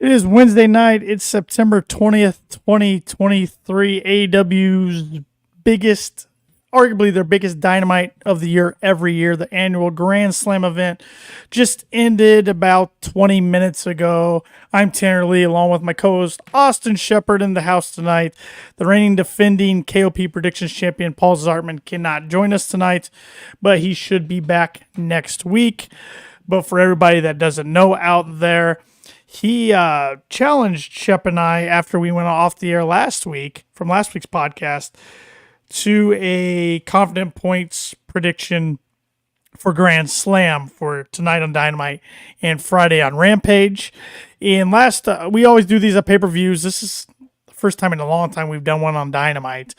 It is Wednesday night. It's September 20th, 2023. AEW's biggest, arguably their biggest Dynamite of the year every year. The annual Grand Slam event just ended about 20 minutes ago. I'm Tanner Lee along with my co-host Austin Shepard in the house tonight. The reigning defending KOP Predictions champion Paul Zartman cannot join us tonight, but he should be back next week. But for everybody that doesn't know out there, he challenged Shep and I after we went off the air last week from last week's podcast to a confident points prediction for Grand Slam for tonight on Dynamite and Friday on Rampage. And we always do these at pay-per-views. This is the first time in a long time we've done one on Dynamite.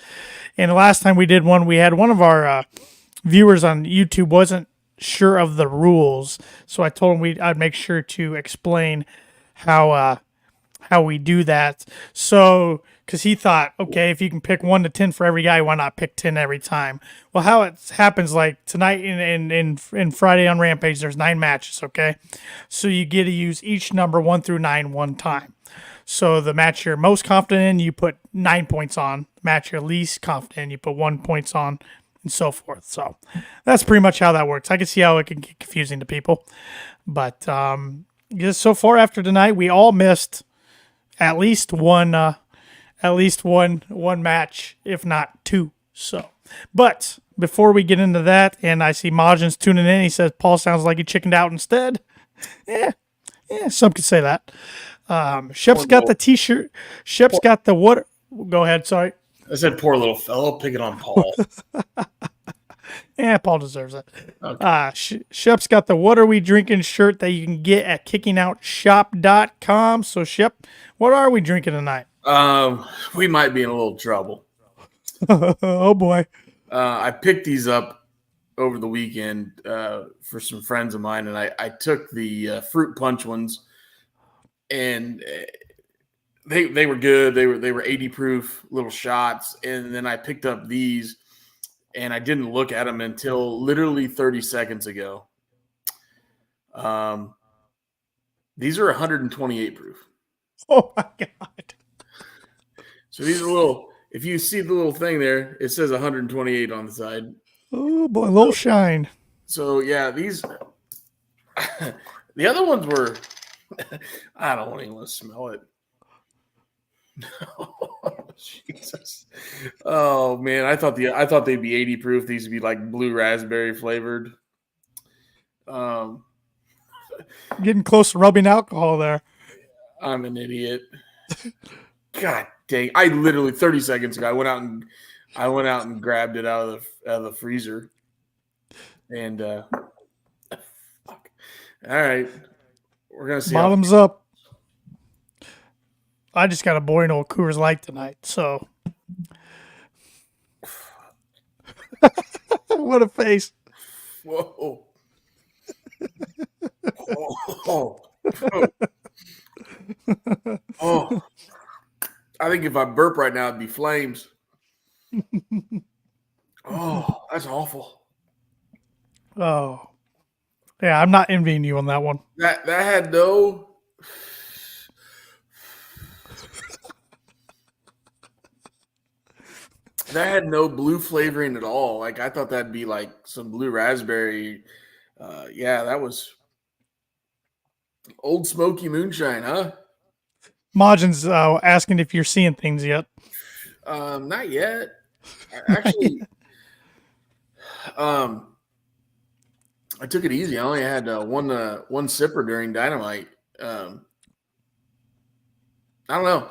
And the last time we did one, we had one of our viewers on YouTube wasn't sure of the rules. So I told him I'd make sure to explain how we do that. So, because he thought, okay, if you can pick 1 to 10 for every guy, why not pick 10 every time? Well, how it happens, like tonight in Friday on Rampage, there's 9 matches, okay? So you get to use each number 1 through 9 one time. So the match you're most confident in, you put 9 points on. The match you're least confident in, you put 1 points on, and so forth. So that's pretty much how that works. I can see how it can get confusing to people. But just so far after tonight, we all missed at least one match, if not 2. So, but before we get into that, and I see Majin's tuning in, he says Paul sounds like he chickened out instead. Yeah, some could say that. Shep's got the T-shirt. Shep's got the what? Go ahead. Sorry. I said poor little fellow picking on Paul. Yeah, Paul deserves it. Okay. Shep's got the What Are We Drinking shirt that you can get at kickingoutshop.com. So, Shep, what are we drinking tonight? We might be in a little trouble. Oh, boy. I picked these up over the weekend for some friends of mine, and I took the fruit punch ones, and they were good. They were 80 proof little shots, and then I picked up these. And I didn't look at them until literally 30 seconds ago. These are 128 proof. Oh, my God. So these are little, if you see the little thing there, it says 128 on the side. Oh, boy, a little shine. So, yeah, these, the other ones were, I don't even want to smell it. Jesus. Oh man, I thought they'd be 80 proof. These would be like blue raspberry flavored. Getting close to rubbing alcohol there. I'm an idiot. God dang. I literally 30 seconds ago I went out and grabbed it out of the freezer. And fuck. All right. We're gonna see. Bottoms up. I just got a boring old Coors Light tonight, so. What a face. Whoa. Oh. I think if I burp right now, it'd be flames. Oh, that's awful. Oh. Yeah, I'm not envying you on that one. That had no... That had no blue flavoring at all. Like, I thought that'd be like some blue raspberry. Yeah, that was Old Smoky moonshine, huh? Majin's asking if you're seeing things yet. Not yet. Actually, I took it easy. I only had one sipper during Dynamite. I don't know.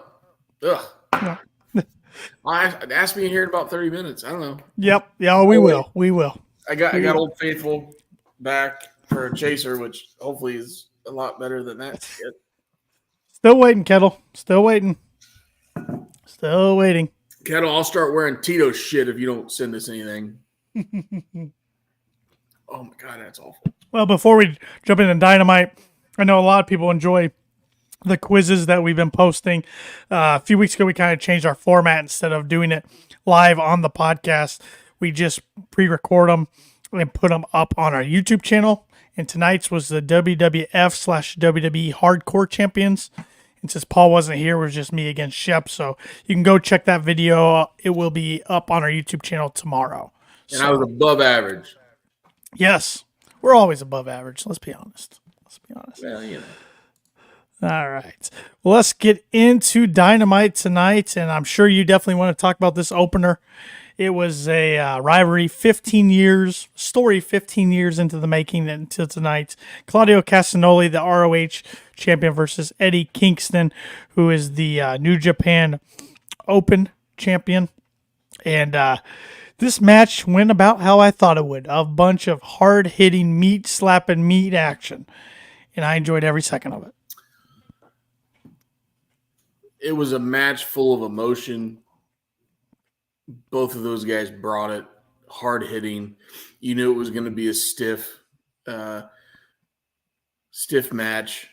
Ugh. No. Ask me here in about 30 minutes. I don't know. Yep. Yeah, we will. We will. I got Old Faithful back for a chaser, which hopefully is a lot better than that. Still waiting, Kettle. Still waiting. Still waiting. Kettle, I'll start wearing Tito's shit if you don't send us anything. Oh my God, that's awful. Well, before we jump into Dynamite, I know a lot of people enjoy the quizzes that we've been posting. A few weeks ago, we kind of changed our format. Instead of doing it live on the podcast, we just pre-record them and put them up on our YouTube channel. And tonight's was the WWF/WWE Hardcore Champions. And since Paul wasn't here, it was just me against Shep. So you can go check that video. It will be up on our YouTube channel tomorrow. And I was above average. Yes, we're always above average. Let's be honest. Well, All right. Well, let's get into Dynamite tonight. And I'm sure you definitely want to talk about this opener. It was a rivalry 15 years, story 15 years into the making until tonight. Claudio Castagnoli, the ROH champion, versus Eddie Kingston, who is the New Japan Open champion. And this match went about how I thought it would. A bunch of hard-hitting, meat-slapping meat action. And I enjoyed every second of it. It was a match full of emotion. Both of those guys brought it, hard hitting. You knew it was going to be a stiff match.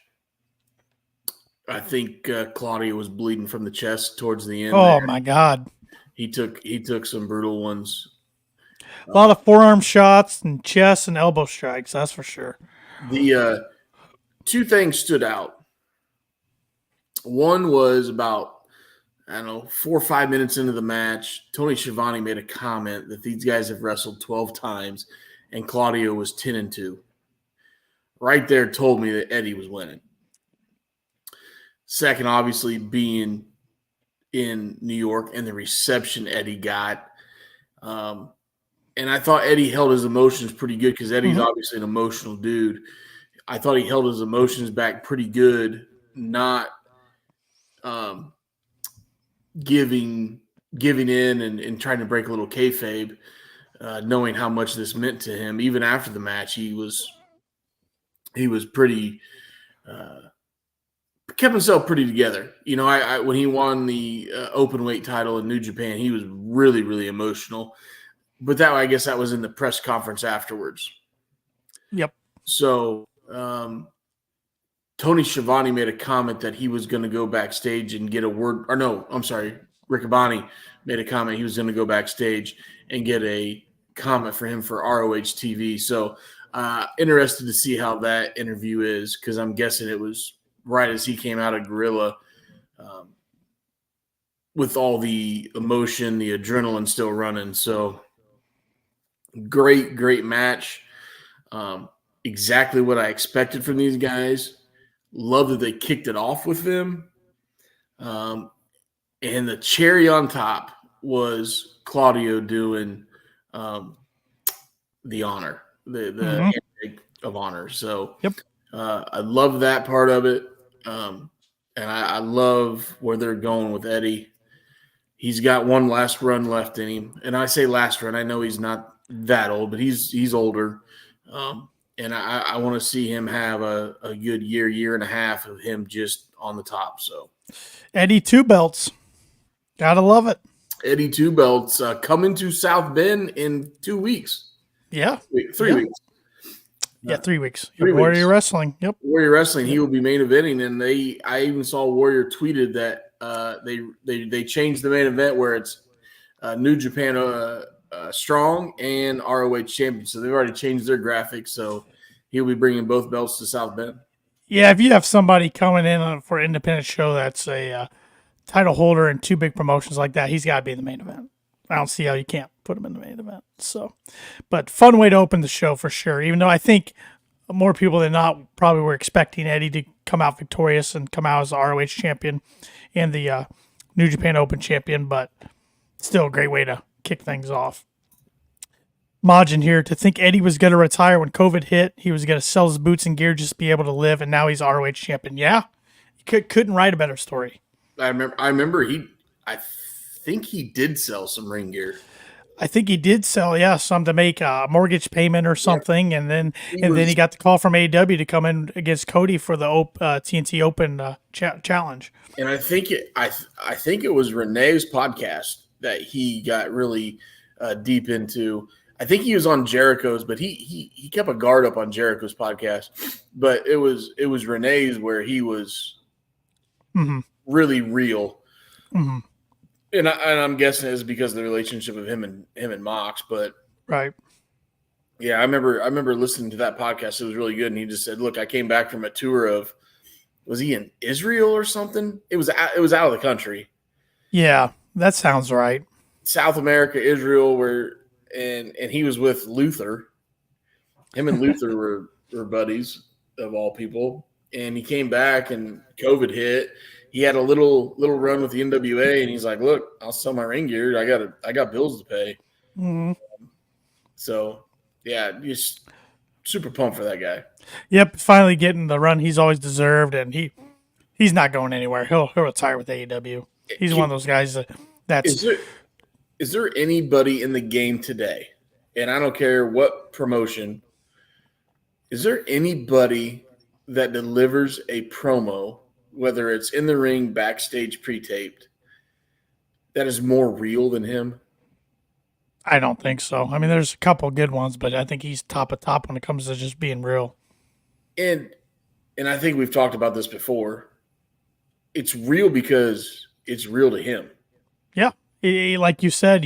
I think Claudio was bleeding from the chest towards the end. Oh my God! He took some brutal ones. A lot of forearm shots and chest and elbow strikes. That's for sure. The two things stood out. One was about, I don't know, 4 or 5 minutes into the match, Tony Schiavone made a comment that these guys have wrestled 12 times and Claudio was 10-2. Right there told me that Eddie was winning. Second, obviously, being in New York and the reception Eddie got. And I thought Eddie held his emotions pretty good because Eddie's obviously an emotional dude. I thought he held his emotions back pretty good, not giving in and trying to break a little kayfabe, knowing how much this meant to him. Even after the match, he was pretty kept himself pretty together. You know, I when he won the open weight title in New Japan, he was really, really emotional. But I guess that was in the press conference afterwards. Yep. So Tony Schiavone made a comment that he was going to go backstage and get a word. Or no, I'm sorry. Riccaboni made a comment he was going to go backstage and get a comment for him for ROH TV. So interested to see how that interview is because I'm guessing it was right as he came out of Gorilla with all the emotion, the adrenaline still running. So great match. Exactly what I expected from these guys. Love that they kicked it off with them. And the cherry on top was Claudio doing the honor, the handshake of honor. So I love that part of it. And I love where they're going with Eddie. He's got one last run left in him. And I say last run. I know he's not that old, but he's older. And I want to see him have a good year and a half of him just on the top. So Eddie 2 belts. Gotta love it. Eddie 2 belts coming to South Bend in 2 weeks. Yeah. 3 weeks. Yeah, 3 weeks. 3 weeks. Warrior Wrestling. Yep. Warrior Wrestling. He will be main eventing, and I even saw Warrior tweeted that they changed the main event where it's New Japan Strong and ROH Champion. So they've already changed their graphics. So he'll be bringing both belts to South Bend. Yeah, if you have somebody coming in for an independent show that's a title holder and 2 big promotions like that, he's got to be in the main event. I don't see how you can't put him in the main event. So, but fun way to open the show for sure. Even though I think more people than not probably were expecting Eddie to come out victorious and come out as the ROH champion and the New Japan Open champion, but still a great way to kick things off. Majin here, to think Eddie was going to retire when COVID hit. He was going to sell his boots and gear just to be able to live, and now he's ROH champion. Yeah, couldn't write a better story. I remember I think he did sell some ring gear. I think he did sell, some to make a mortgage payment or something, and then he got the call from AEW to come in against Cody for the TNT Open challenge. And I think it was Renee's podcast that he got really deep into. I think he was on Jericho's, but he kept a guard up on Jericho's podcast. But it was Renee's where he was really real. Mm-hmm. And I'm guessing it's because of the relationship of him and Mox, but right. Yeah, I remember listening to that podcast. It was really good, and he just said, "Look, I came back from a tour of Was he in Israel or something? It was out of the country. Yeah, that sounds right. South America, Israel, where and he was with Luther. Him and Luther were buddies of all people. And he came back and COVID hit. He had a little run with the NWA, and he's like, "Look, I'll sell my ring gear. I got bills to pay." Mm-hmm. So yeah, just super pumped for that guy. Yep, finally getting the run he's always deserved, and he's not going anywhere. He'll retire with AEW. He's one of those guys that's Is there anybody in the game today, and I don't care what promotion, is there anybody that delivers a promo, whether it's in the ring, backstage, pre-taped, that is more real than him? I don't think so. I mean, there's a couple good ones, but I think he's top of top when it comes to just being real. And I think we've talked about this before. It's real because it's real to him. Yeah, like you said,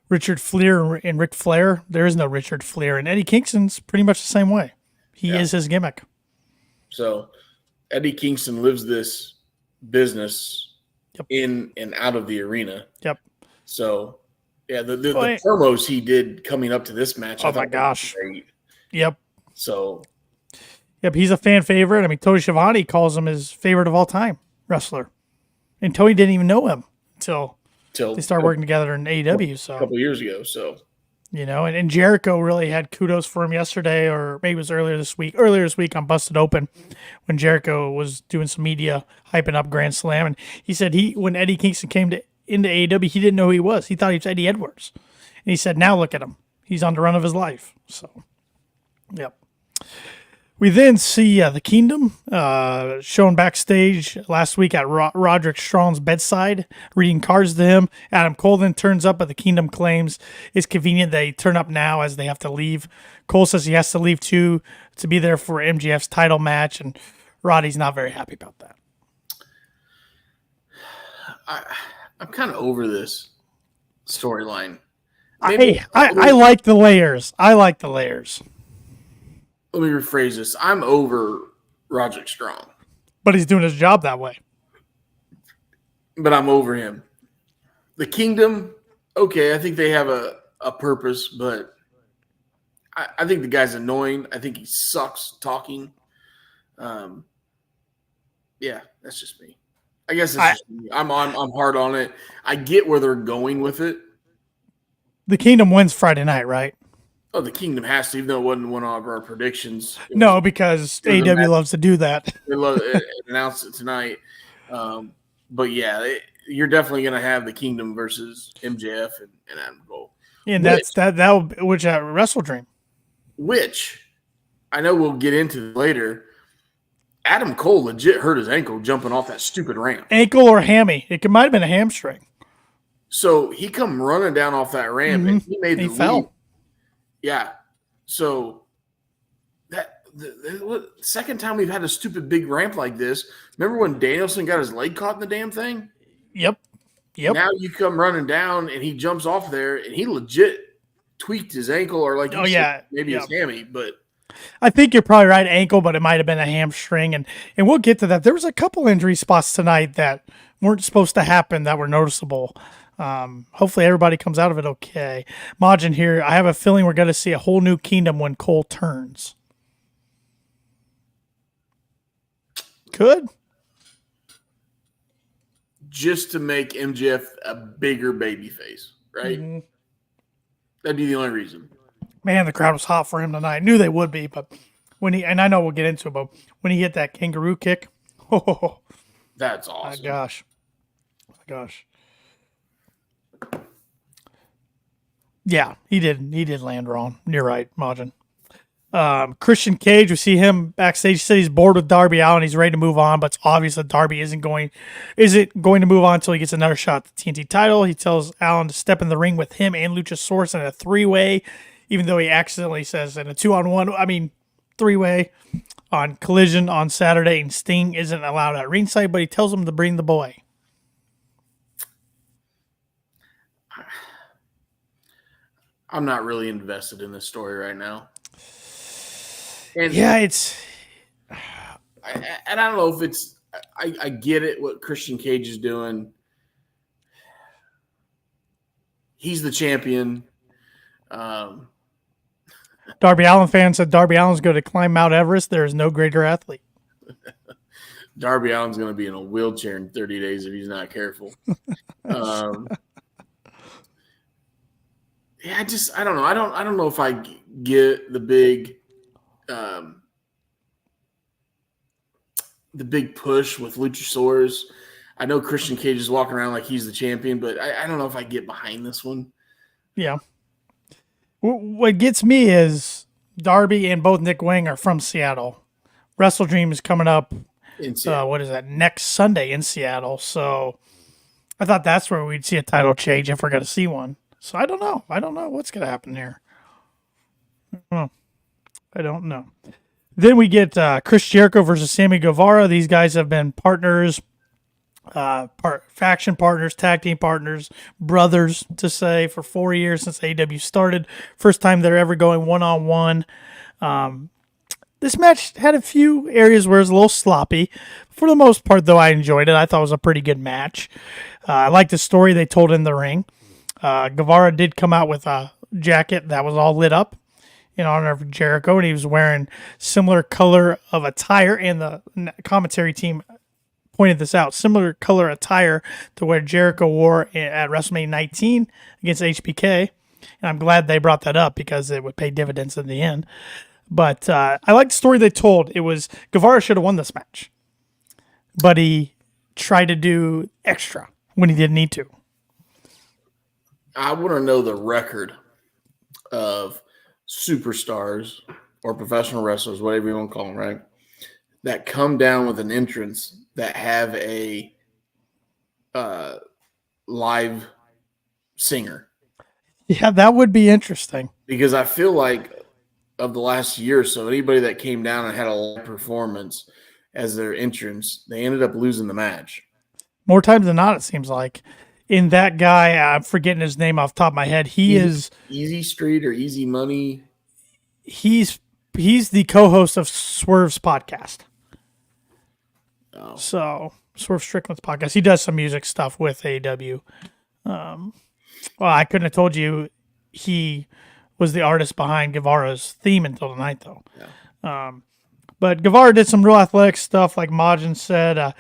Richard Fleer and Ric Flair. There is no Richard Fleer, and Eddie Kingston's pretty much the same way. He is his gimmick. So Eddie Kingston lives this business in and out of the arena. Yep. So yeah, the promos he did coming up to this match. Oh my gosh. Great. Yep. So. Yep, he's a fan favorite. I mean, Tony Schiavone calls him his favorite of all time wrestler, and Tony didn't even know him until they started working together in AEW. So a couple years ago. So and Jericho really had kudos for him yesterday, or maybe it was earlier this week. Earlier this week on Busted Open, when Jericho was doing some media hyping up Grand Slam, and he said when Eddie Kingston came into AEW, he didn't know who he was. He thought he was Eddie Edwards, and he said, "Now look at him. He's on the run of his life." So, yep. We then see the Kingdom shown backstage last week at Roderick Strong's bedside, reading cards to him. Adam Cole then turns up, but the Kingdom claims it's convenient they turn up now as they have to leave. Cole says he has to leave too to be there for MJF's title match, and Roddy's not very happy about that. I'm kind of over this storyline. I like the layers. Let me rephrase this. I'm over Roderick Strong. But he's doing his job that way. But I'm over him. The Kingdom, okay, I think they have a purpose, but I think the guy's annoying. I think he sucks talking. Yeah, that's just me. I guess it's just me. I'm hard on it. I get where they're going with it. The Kingdom wins Friday night, right? Oh, the Kingdom has to, even though it wasn't one of our predictions. No, because AEW loves to do that. They love it, announced it tonight. But yeah, you're definitely going to have the Kingdom versus MJF and Adam Cole. And which Wrestle Dream. Which I know we'll get into later. Adam Cole legit hurt his ankle jumping off that stupid ramp. Ankle or hammy. It might have been a hamstring. So he come running down off that ramp and he made the fell. leap. Yeah. So the second time we've had a stupid big ramp like this. Remember when Danielson got his leg caught in the damn thing? Yep. Now you come running down and he jumps off there and he legit tweaked his ankle or maybe his hammy, but I think you're probably right, ankle, but it might have been a hamstring, and we'll get to that. There was a couple injury spots tonight that weren't supposed to happen that were noticeable. Hopefully everybody comes out of it okay. Majin here, I have a feeling we're going to see a whole new Kingdom when Cole turns. Could. Just to make MJF a bigger baby face, right? Mm-hmm. That'd be the only reason. Man, the crowd was hot for him tonight. Knew they would be, but and I know we'll get into it, but when he hit that kangaroo kick, that's awesome. My gosh. Yeah, he did land wrong. You're right, Majin. Christian Cage, we see him backstage. He said he's bored with Darby Allin. He's ready to move on, but it's obvious that Darby isn't going to move on until he gets another shot at the TNT title. He tells Allin to step in the ring with him and Luchasaurus in a three-way, even though he accidentally says in a 2-on-1, three-way on Collision on Saturday, and Sting isn't allowed at ringside, but he tells him to bring the boy. I'm not really invested in this story right now. And yeah, and I don't know if it's. I get it. What Christian Cage is doing. He's the champion. Um, Darby Allin fan said Darby Allin's going to climb Mount Everest. There is no greater athlete. Darby Allin's going to be in a wheelchair in 30 days if he's not careful. Yeah, I don't know. I don't know if I get the big push with Luchasaurus. I know Christian Cage is walking around like he's the champion, but I don't know if I get behind this one. Yeah. What gets me is Darby and both Nick Wayne are from Seattle. Wrestle Dream is coming up. What is that? Next Sunday in Seattle. So I thought that's where we'd see a title change if we're going to see one. So I don't know. I don't know what's going to happen here. I don't know. Then we get Chris Jericho versus Sammy Guevara. These guys have been partners, faction partners, tag team partners, brothers to say for 4 years since AEW started. First time they're ever going one-on-one. This match had a few areas where it was a little sloppy. For the most part, though, I enjoyed it. I thought it was a pretty good match. I liked the story they told in the ring. Guevara did come out with a jacket that was all lit up in honor of Jericho, and he was wearing similar color of attire, and the commentary team pointed this out, similar color attire to where Jericho wore at WrestleMania 19 against HBK, and I'm glad they brought that up because it would pay dividends in the end. But I like the story they told. It was Guevara should have won this match, but he tried to do extra when he didn't need to. I want to know the record of superstars or professional wrestlers, whatever you want to call them, right? That come down with an entrance that have a live singer. Yeah, that would be interesting. Because I feel like of the last year or so, anybody that came down and had a live performance as their entrance, they ended up losing the match. More times than not, it seems like. In that guy, I'm forgetting his name off the top of my head. He is Easy Street or Easy Money. He's the co-host of Swerve's podcast. Oh. So Swerve Strickland's podcast. He does some music stuff with AEW. Well, I couldn't have told you he was the artist behind Guevara's theme until tonight, though. Yeah. But Guevara did some real athletic stuff, like Majin said.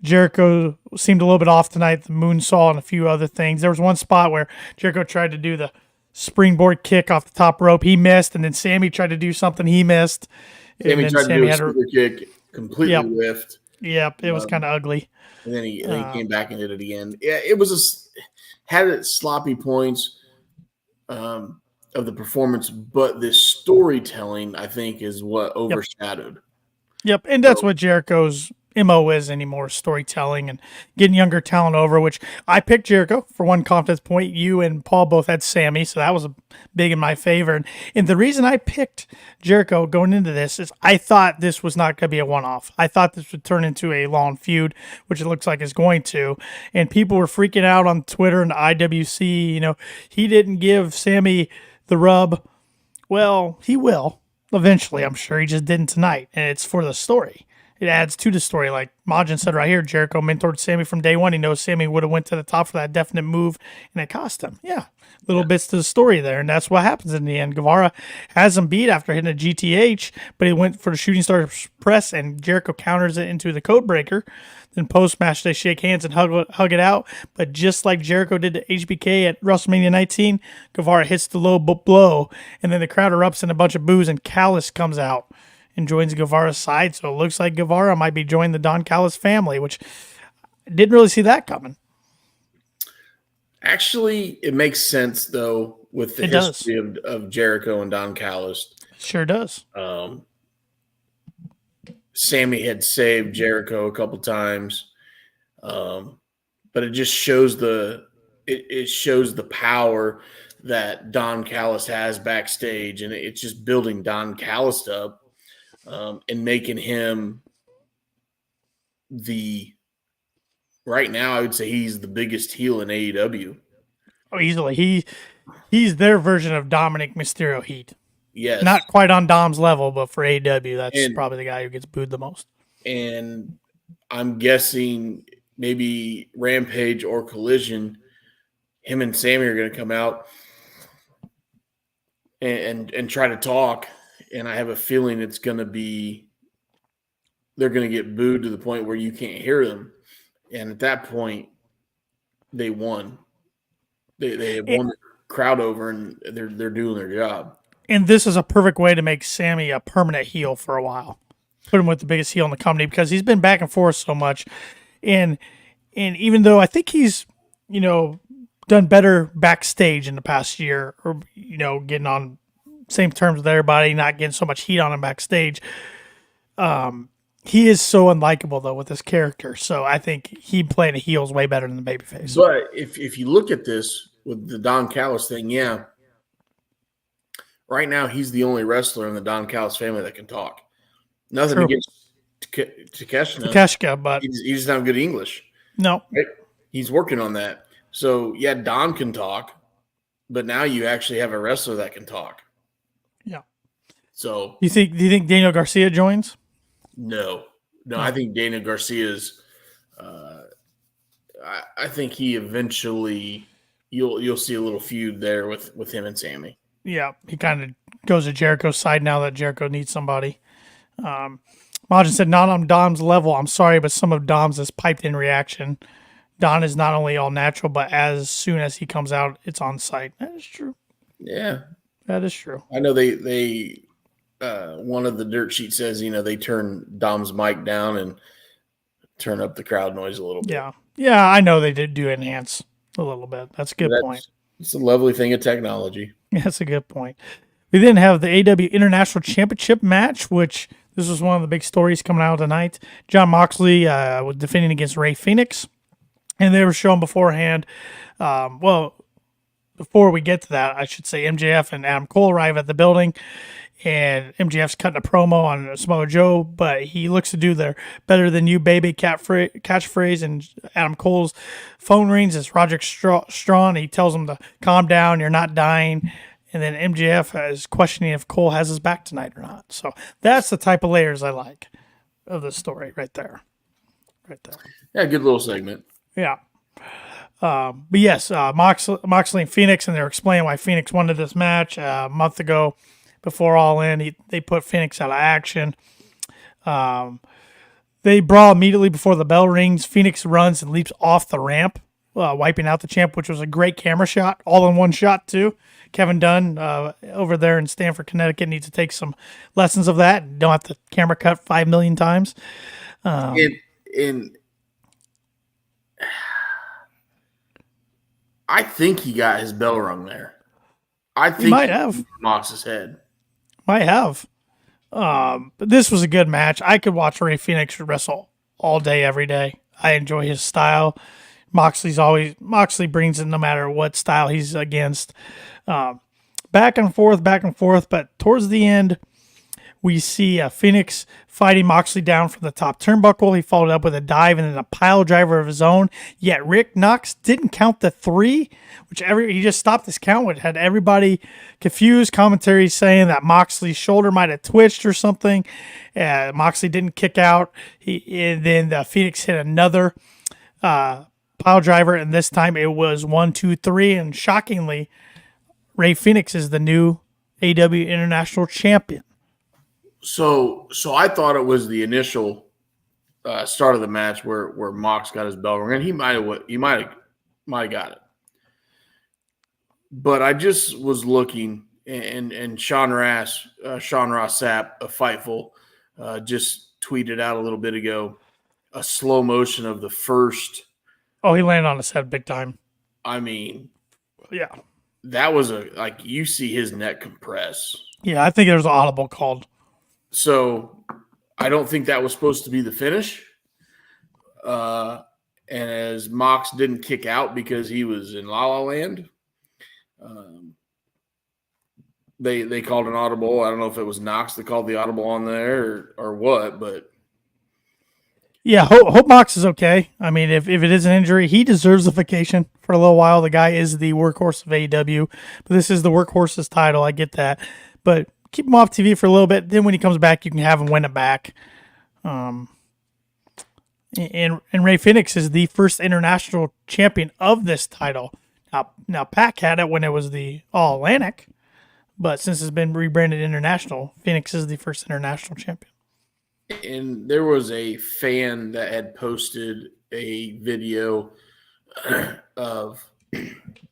Jericho seemed a little bit off tonight, the moonsault and a few other things. There was one spot where Jericho tried to do the springboard kick off the top rope. He missed, and then Sammy tried to do something. He missed. Sammy tried to do a super kick, completely whiffed. Yep, it was kind of ugly. And then he came back and did it again. Yeah, it was had its sloppy points of the performance, but this storytelling, I think, is what overshadowed. Yep, and that's what Jericho's MO is anymore, storytelling and getting younger talent over, which I picked Jericho for one confidence point. You and Paul both had Sammy, so that was big in my favor. And the reason I picked Jericho going into this is I thought this was not going to be a one-off. I thought this would turn into a long feud, which it looks like it's going to. And people were freaking out on Twitter and the IWC, he didn't give Sammy the rub. Well, he will eventually, I'm sure. He just didn't tonight, and it's for the story. It adds to the story. Like Majin said right here, Jericho mentored Sammy from day one. He knows Sammy would have went to the top for that definite move, and it cost him. Yeah, little bits to the story there, and that's what happens in the end. Guevara has him beat after hitting a GTH, but he went for the shooting star press, and Jericho counters it into the code breaker. Then post-match, they shake hands and hug it out. But just like Jericho did to HBK at WrestleMania 19, Guevara hits the low blow, and then the crowd erupts in a bunch of boos, and Callis comes out and joins Guevara's side. So it looks like Guevara might be joining the Don Callis family, which I didn't really see that coming. Actually, it makes sense, though, with the history of Jericho and Don Callis. Sure does. Sammy had saved Jericho a couple times, but it just shows it shows the power that Don Callis has backstage, and it's just building Don Callis up. And making him right now, I would say he's the biggest heel in AEW. Oh, easily. He's their version of Dominic Mysterio Heat. Yes. Not quite on Dom's level, but for AEW, that's probably the guy who gets booed the most. and I'm guessing maybe Rampage or Collision, him and Sammy are going to come out and try to talk, and I have a feeling it's going to be they're going to get booed to the point where you can't hear them, and at that point, they won. They have won the crowd over, and they're doing their job. And this is a perfect way to make Sammy a permanent heel for a while. Put him with the biggest heel in the company because he's been back and forth so much. And even though I think he's, done better backstage in the past year, or, getting on same terms with everybody, not getting so much heat on him backstage. He is so unlikable though with his character. So I think he playing a heel is way better than the babyface. But if you look at this with the Don Callis thing, yeah. Right now, he's the only wrestler in the Don Callis family that can talk. Nothing against Takeshita, but he doesn't have good English. No, right? He's working on that. So yeah, Don can talk, but now you actually have a wrestler that can talk. Yeah. So do you think Daniel Garcia joins? No. I think Daniel Garcia's. I think he eventually you'll see a little feud there with him and Sammy. Yeah, he kind of goes to Jericho's side now that Jericho needs somebody. Majin said, not on Dom's level. I'm sorry, but some of Dom's is piped in reaction. Don is not only all natural, but as soon as he comes out, it's on site. That is true. Yeah. That is true. I know they one of the dirt sheet says, they turn Dom's mic down and turn up the crowd noise a little bit. Yeah. Yeah, I know they did do enhance a little bit. That's a good point. It's a lovely thing of technology. Yeah, that's a good point. We then have the AEW International Championship match, which this was one of the big stories coming out tonight. Jon Moxley was defending against Rey Fenix, and they were shown beforehand. Before we get to that, I should say MJF and Adam Cole arrive at the building, and MJF's cutting a promo on Samoa Joe, but he looks to do their better than you, baby catchphrase, and Adam Cole's phone rings. It's Roderick Strong. He tells him to calm down, you're not dying. And then MJF is questioning if Cole has his back tonight or not. So that's the type of layers I like of the story right there. Yeah, good little segment. Yeah. But yes, Moxley and Phoenix, and they're explaining why Phoenix wanted this match a month ago. Before All In, they put Phoenix out of action. They brawl immediately before the bell rings. Phoenix runs and leaps off the ramp, wiping out the champ, which was a great camera shot, all in one shot too. Kevin Dunn over there in Stamford, Connecticut, needs to take some lessons of that. Don't have to camera cut 5 million times. I think he got his bell rung there. I think he might have Mox's head. Might have. But this was a good match. I could watch Rey Fenix wrestle all day, every day. I enjoy his style. Moxley brings it no matter what style he's against. Back and forth, but towards the end, we see Phoenix fighting Moxley down from the top turnbuckle. He followed up with a dive and then a pile driver of his own. Yet Rick Knox didn't count the 3, which he just stopped his count, which had everybody confused. Commentary saying that Moxley's shoulder might have twitched or something. Moxley didn't kick out. And then Phoenix hit another pile driver, and this time it was 1, 2, 3. And shockingly, Rey Fenix is the new AEW International Champion. So I thought it was the initial start of the match where Mox got his bell rung, and he might have got it. But I just was looking, and Sean Ross Sapp of Fightful just tweeted out a little bit ago a slow motion of the first. Oh, he landed on his head big time. I mean, yeah, that was you see his neck compress. Yeah, I think there was an audible called. So I don't think that was supposed to be the finish. And as Mox didn't kick out because he was in La La Land, they called an audible. I don't know if it was Knox that called the audible on there or what, but yeah, hope Mox is okay. I mean, if it is an injury, he deserves a vacation for a little while. The guy is the workhorse of AEW, but this is the workhorse's title. I get that, but keep him off TV for a little bit. Then when he comes back, you can have him win it back. And Ray Phoenix is the first international champion of this title. Now Pac had it when it was the All Atlantic, but since it's been rebranded international, Phoenix is the first international champion. And there was a fan that had posted a video of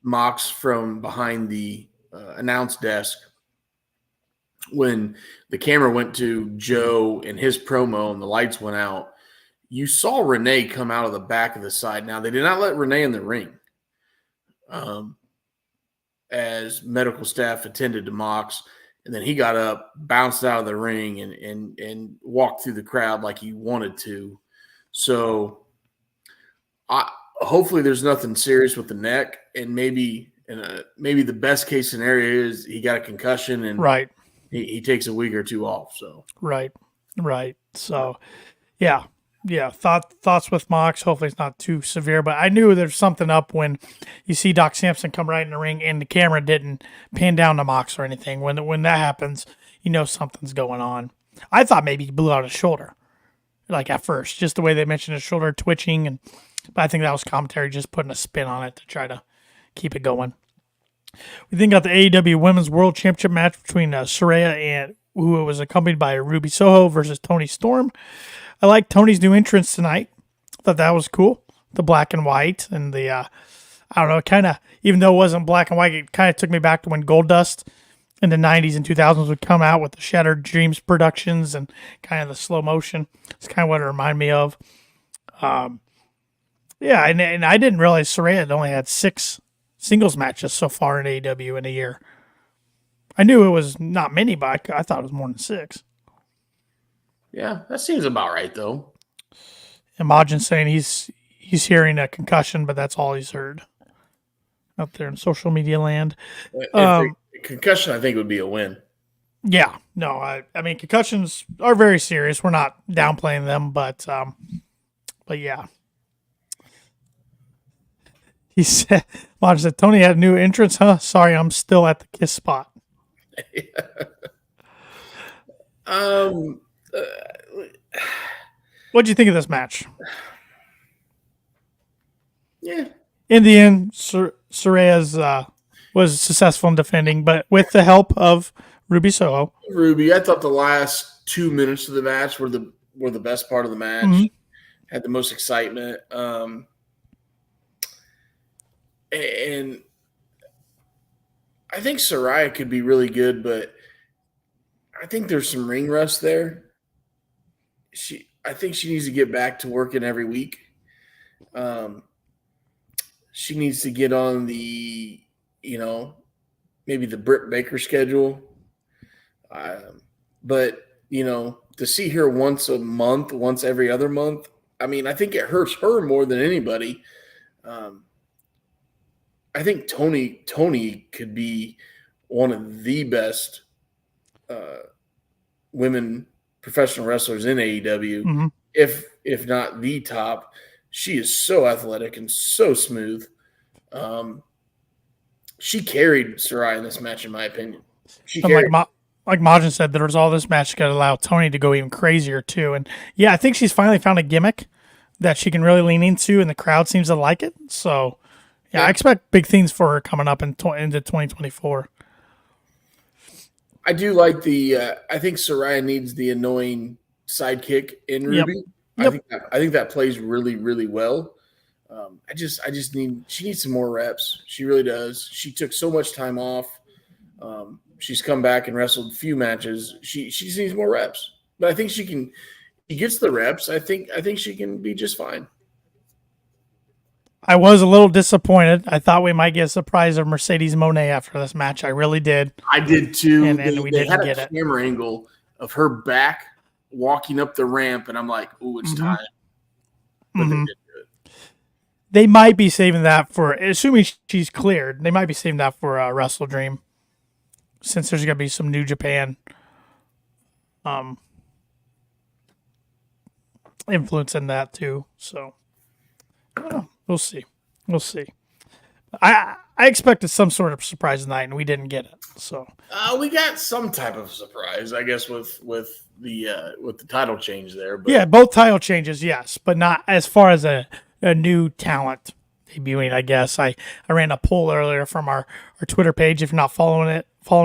Mox from behind the announce desk when the camera went to Joe and his promo and the lights went out. You saw Renee come out of the back of the side. Now, they did not let Renee in the ring as medical staff attended to Mox. And then he got up, bounced out of the ring, and walked through the crowd like he wanted to. So hopefully there's nothing serious with the neck. And maybe the best case scenario is he got a concussion and right. He takes a week or two off. So right. So, yeah. Thoughts with Mox. Hopefully it's not too severe, but I knew there's something up when you see Doc Sampson come right in the ring and the camera didn't pan down to Mox or anything. When that happens, you know something's going on. I thought maybe he blew out his shoulder, like at first, just the way they mentioned his shoulder twitching, but I think that was commentary just putting a spin on it to try to keep it going. We then got the AEW Women's World Championship match between Saraya and who was accompanied by Ruby Soho versus Toni Storm. I like Tony's new entrance tonight. Thought that was cool. The black and white and the, I don't know, kind of, even though it wasn't black and white, it kind of took me back to when Goldust in the 90s and 2000s would come out with the Shattered Dreams productions and kind of the slow motion. It's kind of what it reminded me of. Yeah, and I didn't realize Saraya had only had 6 singles matches so far in AEW in a year. I knew it was not many, but I thought it was more than 6. Yeah, that seems about right, though. Imagine saying he's hearing a concussion, but that's all he's heard out there in social media land. Concussion, I think, would be a win. Yeah, no, I mean concussions are very serious. We're not downplaying them, but yeah. He said, Imagine said, Tony had a new entrance, huh? Sorry, I'm still at the kiss spot. What do you think of this match? Yeah. In the end, Saraya's was successful in defending, but with the help of Ruby Soho. Ruby, I thought the last 2 minutes of the match were the best part of the match. Mm-hmm. Had the most excitement. And I think Saraya could be really good, but I think there's some ring rust there. I think she needs to get back to working every week. She needs to get on the, maybe the Britt Baker schedule. But, to see her once a month, once every other month, I mean, I think it hurts her more than anybody. I think Toni could be one of the best women professional wrestlers in AEW, mm-hmm. if not the top. She is so athletic and so smooth. She carried Saraya in this match, in my opinion. Like Majin said, there was all this match that allow Toni to go even crazier too. And yeah, I think she's finally found a gimmick that she can really lean into, and the crowd seems to like it. So yeah, I expect big things for her coming up into 2024. I do like I think Saraya needs the annoying sidekick in Ruby. Yep. I think that plays really, really well. She needs some more reps. She really does. She took so much time off. She's come back and wrestled a few matches. She just needs more reps. But I think she gets the reps. I think she can be just fine. I was a little disappointed. I thought we might get a surprise of Mercedes Moné after this match. I really did. I did too. And we didn't get it. Camera angle of her back walking up the ramp, and I'm like, "Ooh, it's mm-hmm. time." But mm-hmm. they did good. They might be saving that for, assuming she's cleared. They might be saving that for Wrestle Dream, since there's going to be some New Japan influence in that too. So I don't know. We'll see. I I expected some sort of surprise tonight, and we didn't get it. So We got some type of surprise, I guess, with the title change there. But yeah, both title changes, yes, but not as far as a new talent debuting. I guess I ran a poll earlier from our Twitter page. If you're not following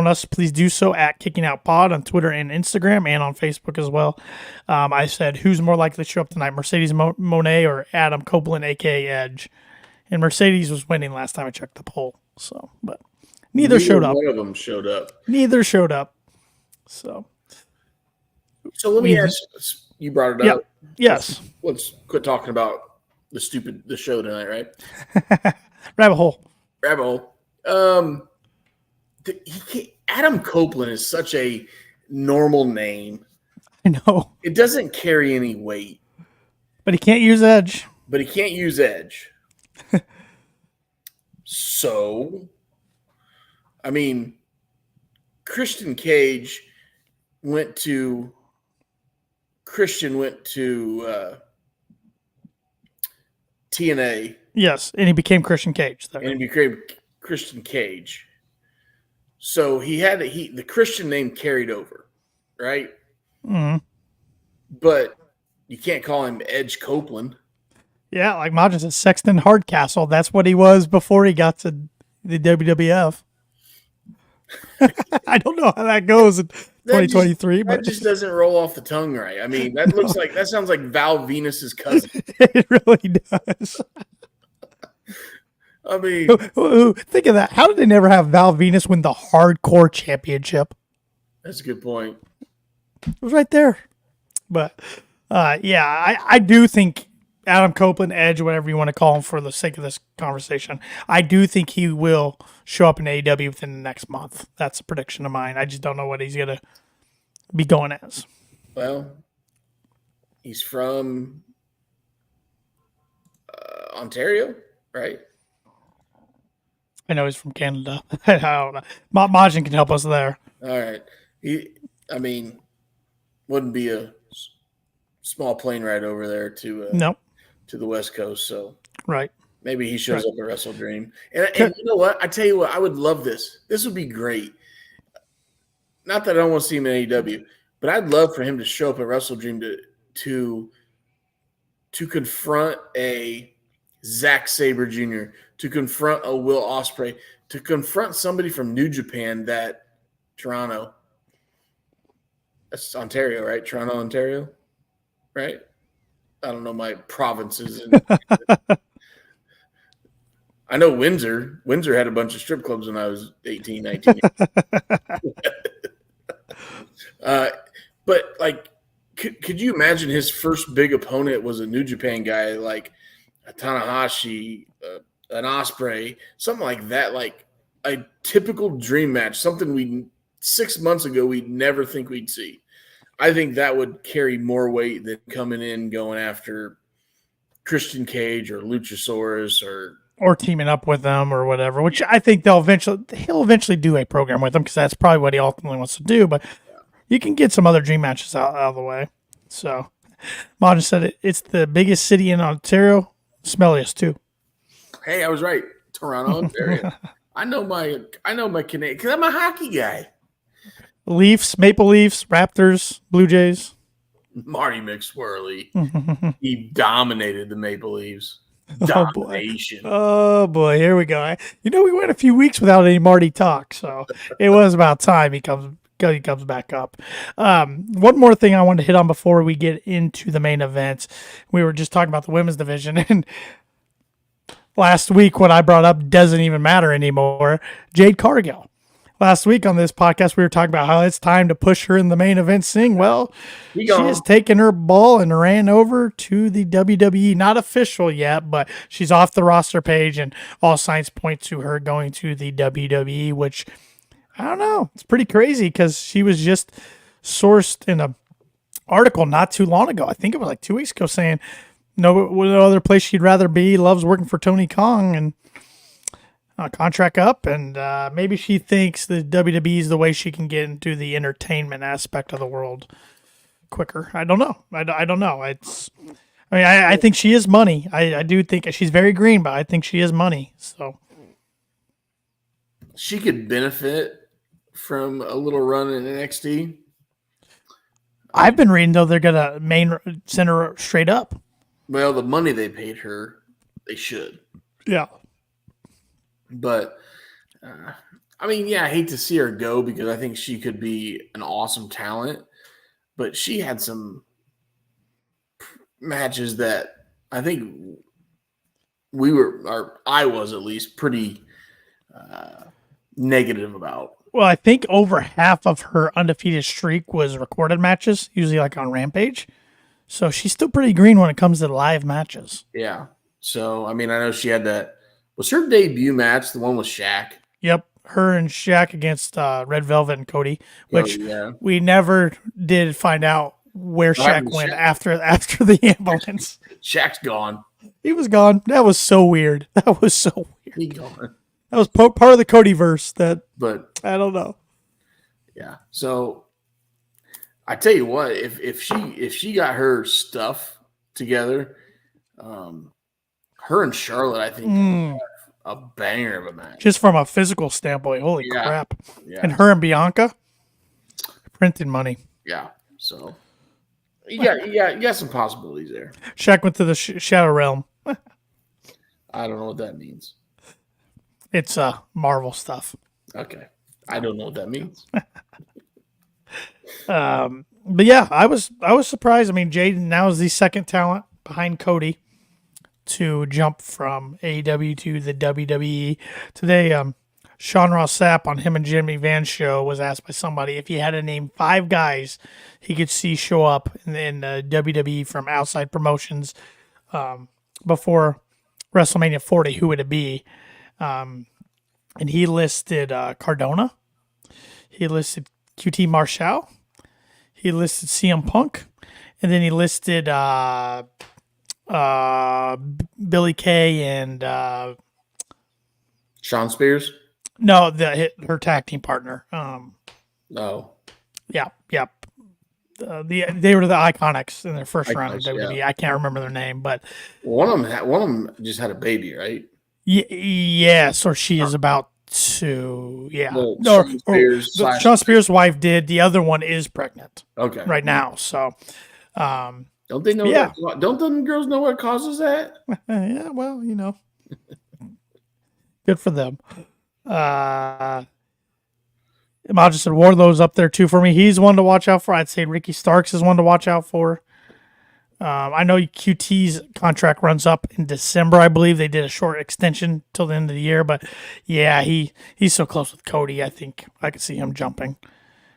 us, please do so at Kicking Out Pod on Twitter and Instagram and on Facebook as well. I said, who's more likely to show up tonight, Mercedes Monet or Adam Copeland, aka Edge? And Mercedes was winning last time I checked the poll. So, but neither showed up. One of them showed up. Neither showed up. So let me ask. You brought it up. Yes. Let's quit talking about the show tonight, right? Rabbit hole. Adam Copeland is such a normal name. I know. It doesn't carry any weight. But he can't use Edge. So, I mean, Christian went to TNA. Yes, and he became Christian Cage. And he became Christian Cage. So the Christian name carried over, right? Mm-hmm. But you can't call him Edge Copeland. Yeah, like Majin said, Sexton Hardcastle. That's what he was before he got to the WWF. I don't know how that goes in 2023, but just doesn't roll off the tongue right. I mean, that sounds like Val Venus's cousin. It really does. I mean, think of that. How did they never have Val Venus win the Hardcore Championship? That's a good point. It was right there. But yeah, I do think Adam Copeland, Edge, whatever you want to call him for the sake of this conversation, I do think he will show up in AEW within the next month. That's a prediction of mine. I just don't know what he's going to be going as. Well, he's from Ontario, right? I know he's from Canada. I don't know. Majin can help us there. All right. Wouldn't be a small plane ride over there to the West Coast. So right. Maybe he shows up at Wrestle Dream. And you know what? I tell you what, I would love this. This would be great. Not that I don't want to see him in AEW, but I'd love for him to show up at Wrestle Dream to confront a Zack Sabre Jr., to confront a Will Ospreay, to confront somebody from New Japan Toronto. That's Ontario, right? Toronto, Ontario, right? I don't know my provinces. I know Windsor. Windsor had a bunch of strip clubs when I was 18, 19. But, like, could you imagine his first big opponent was a New Japan guy like a Tanahashi, an Ospreay, something like that, like a typical dream match, something 6 months ago we'd never think we'd see. I think that would carry more weight than coming in going after Christian Cage or Luchasaurus or teaming up with them or whatever, which I think he'll eventually do a program with them because that's probably what he ultimately wants to do. But you can get some other dream matches out of the way. So Majin said it's the biggest city in Ontario, smelliest too. Hey, I was right. Toronto, Ontario. I know my Canadian because I'm a hockey guy. Leafs, Maple Leafs, Raptors, Blue Jays. Marty McSwirly. He dominated the Maple Leafs. Domination. Oh boy, here we go. We went a few weeks without any Marty talk, so it was about time he comes back up. One more thing I wanted to hit on before we get into the main event. We were just talking about the women's division, and last week what I brought up doesn't even matter anymore. Jade Cargill. Last week on this podcast, we were talking about how it's time to push her in the main event scene. Well, she has taken her ball and ran over to the WWE. Not official yet, but she's off the roster page, and all signs point to her going to the WWE, which, I don't know, it's pretty crazy because she was just sourced in an article not too long ago. I think it was like 2 weeks ago saying no other place she'd rather be, loves working for Tony Khan, and contract up, and maybe she thinks the WWE is the way she can get into the entertainment aspect of the world quicker. I don't know. I don't know. I think she is money. I do think she's very green, but I think she is money. So she could benefit from a little run in NXT. I've been reading though they're gonna send her straight up. Well, the money they paid her, they should. Yeah. But I mean, yeah, I hate to see her go because I think she could be an awesome talent. But she had some matches that I think I was at least pretty negative about. Well, I think over half of her undefeated streak was recorded matches, usually like on Rampage. So she's still pretty green when it comes to live matches. Yeah. So, I mean, I know she had that. Was her debut match the one with Shaq? Yep. Her and Shaq against Red Velvet and Cody, which we never did find out where Shaq went after the ambulance. Shaq's gone. He was gone. That was so weird. That was so weird. He gone. That was part of the Cody verse. But I don't know. Yeah. So I tell you what, if she got her stuff together, her and Charlotte, I think a banger of a match. Just from a physical standpoint, holy crap! Yeah. And her and Bianca, printing money. Yeah. So you got some possibilities there. Shaq went to the Shadow Realm. I don't know what that means. It's Marvel stuff. Okay. I don't know what that means. But yeah, I was surprised. I mean, Jaden now is the second talent behind Cody to jump from AEW to the WWE. Today, Sean Ross Sapp on him and Jimmy Van's show was asked by somebody if he had to name 5 guys he could see show up in WWE from outside promotions before WrestleMania 40, who would it be? And he listed Cardona. He listed QT Marshall. He listed CM Punk. And then he listed Billy Kay and Sean Spears? No, her tag team partner. No. Yeah. They were the Iconics in their first round of WWE. Yeah. I can't remember their name, but one of them just had a baby, right? Yes, or she is about to. Yeah. Well, Sean Spears' wife did. The other one is pregnant. Okay. Right now, so. Don't they know? Yeah. Don't the girls know what causes that? Yeah. Well, good for them. I'll just say Wardlow's up there too for me. He's one to watch out for. I'd say Ricky Starks is one to watch out for. I know QT's contract runs up in December. I believe they did a short extension till the end of the year, but yeah, he's so close with Cody. I think I could see him jumping.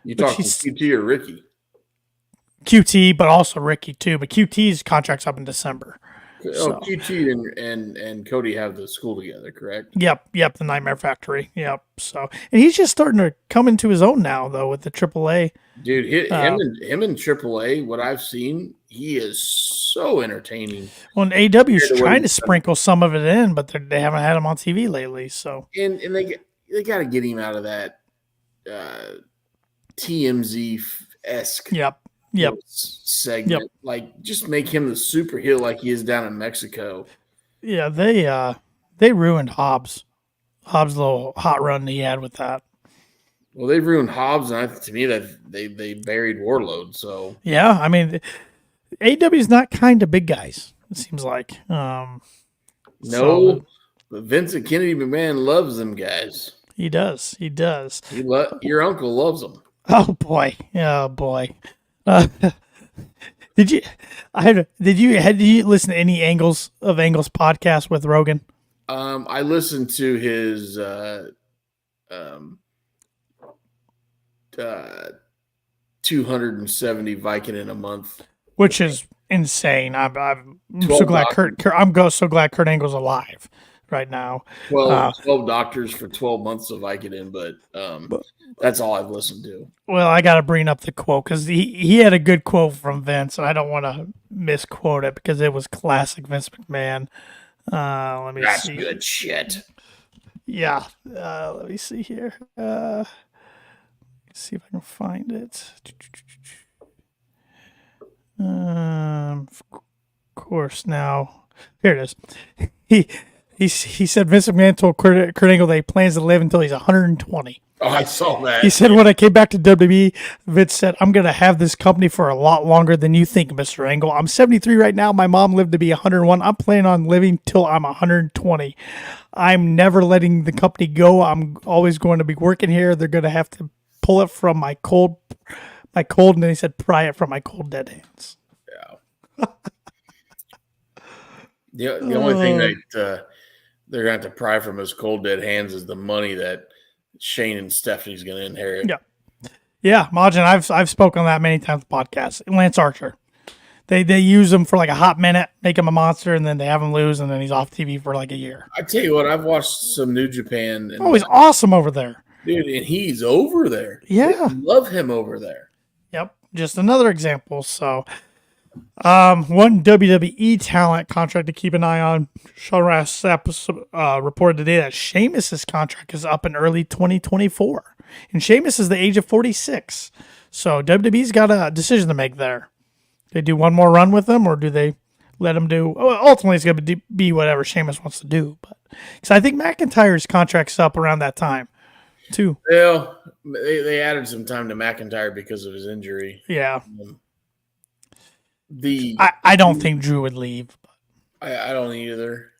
You talking QT or Ricky? QT, but also Ricky too. But QT's contract's up in December. Oh, QT and Cody have the school together, correct? Yep, the Nightmare Factory. Yep. So, and he's just starting to come into his own now, though, with the AAA. Dude, him and AAA, what I've seen, he is so entertaining. Well, and AW's trying to sprinkle some of it in, but they haven't had him on TV lately. So, and they got to get him out of that TMZ-esque. Yep. Segment. Yep. Like, just make him the super heel like he is down in Mexico. Yeah, they ruined Hobbs' little hot run he had with that. Well, they've ruined Hobbs, and to me, that they buried Warlord. So yeah, I mean, AEW's not kind of big guys. It seems like. But Vincent Kennedy McMahon loves them guys. He does. Your uncle loves them. Oh boy. Did you listen to any Angles podcast with Rogan? I listened to his 270 Viking in a month, which is insane. I'm so glad so glad Kurt Angle's alive right now. 12 doctors for 12 months of Vicodin, but that's all I've listened to. Well, I got to bring up the quote because he had a good quote from Vince, and I don't want to misquote it because it was classic Vince McMahon. Let me see. That's good shit. Yeah. Let me see here. Let's see if I can find it. Of course, now here it is. He said Vince McMahon told Kurt Angle that he plans to live until he's 120. Oh, I saw that. He said, when I came back to WWE, Vince said, I'm going to have this company for a lot longer than you think, Mr. Angle. I'm 73 right now. My mom lived to be 101. I'm planning on living till I'm 120. I'm never letting the company go. I'm always going to be working here. They're going to have to pull it from my cold, and then he said, pry it from my cold, dead hands. Yeah. The only thing that they're going to have to pry from his cold, dead hands is the money that Shane and Stephanie's going to inherit. Yeah, Majin, I've spoken on that many times on the podcast. Lance Archer. They use him for like a hot minute, make him a monster, and then they have him lose, and then he's off TV for like a year. I tell you what, I've watched some New Japan. And he's awesome over there. Dude, and he's over there. Yeah. I love him over there. Yep. Just another example. So, one WWE talent contract to keep an eye on. Sean Ross reported today that Sheamus's contract is up in early 2024. And Sheamus is the age of 46. So WWE's got a decision to make there. They do one more run with him, or do they let him do? Ultimately, it's going to be whatever Sheamus wants to do. But because I think McIntyre's contract's up around that time, too. Well, they added some time to McIntyre because of his injury. Yeah. I don't think Drew would leave. I don't either.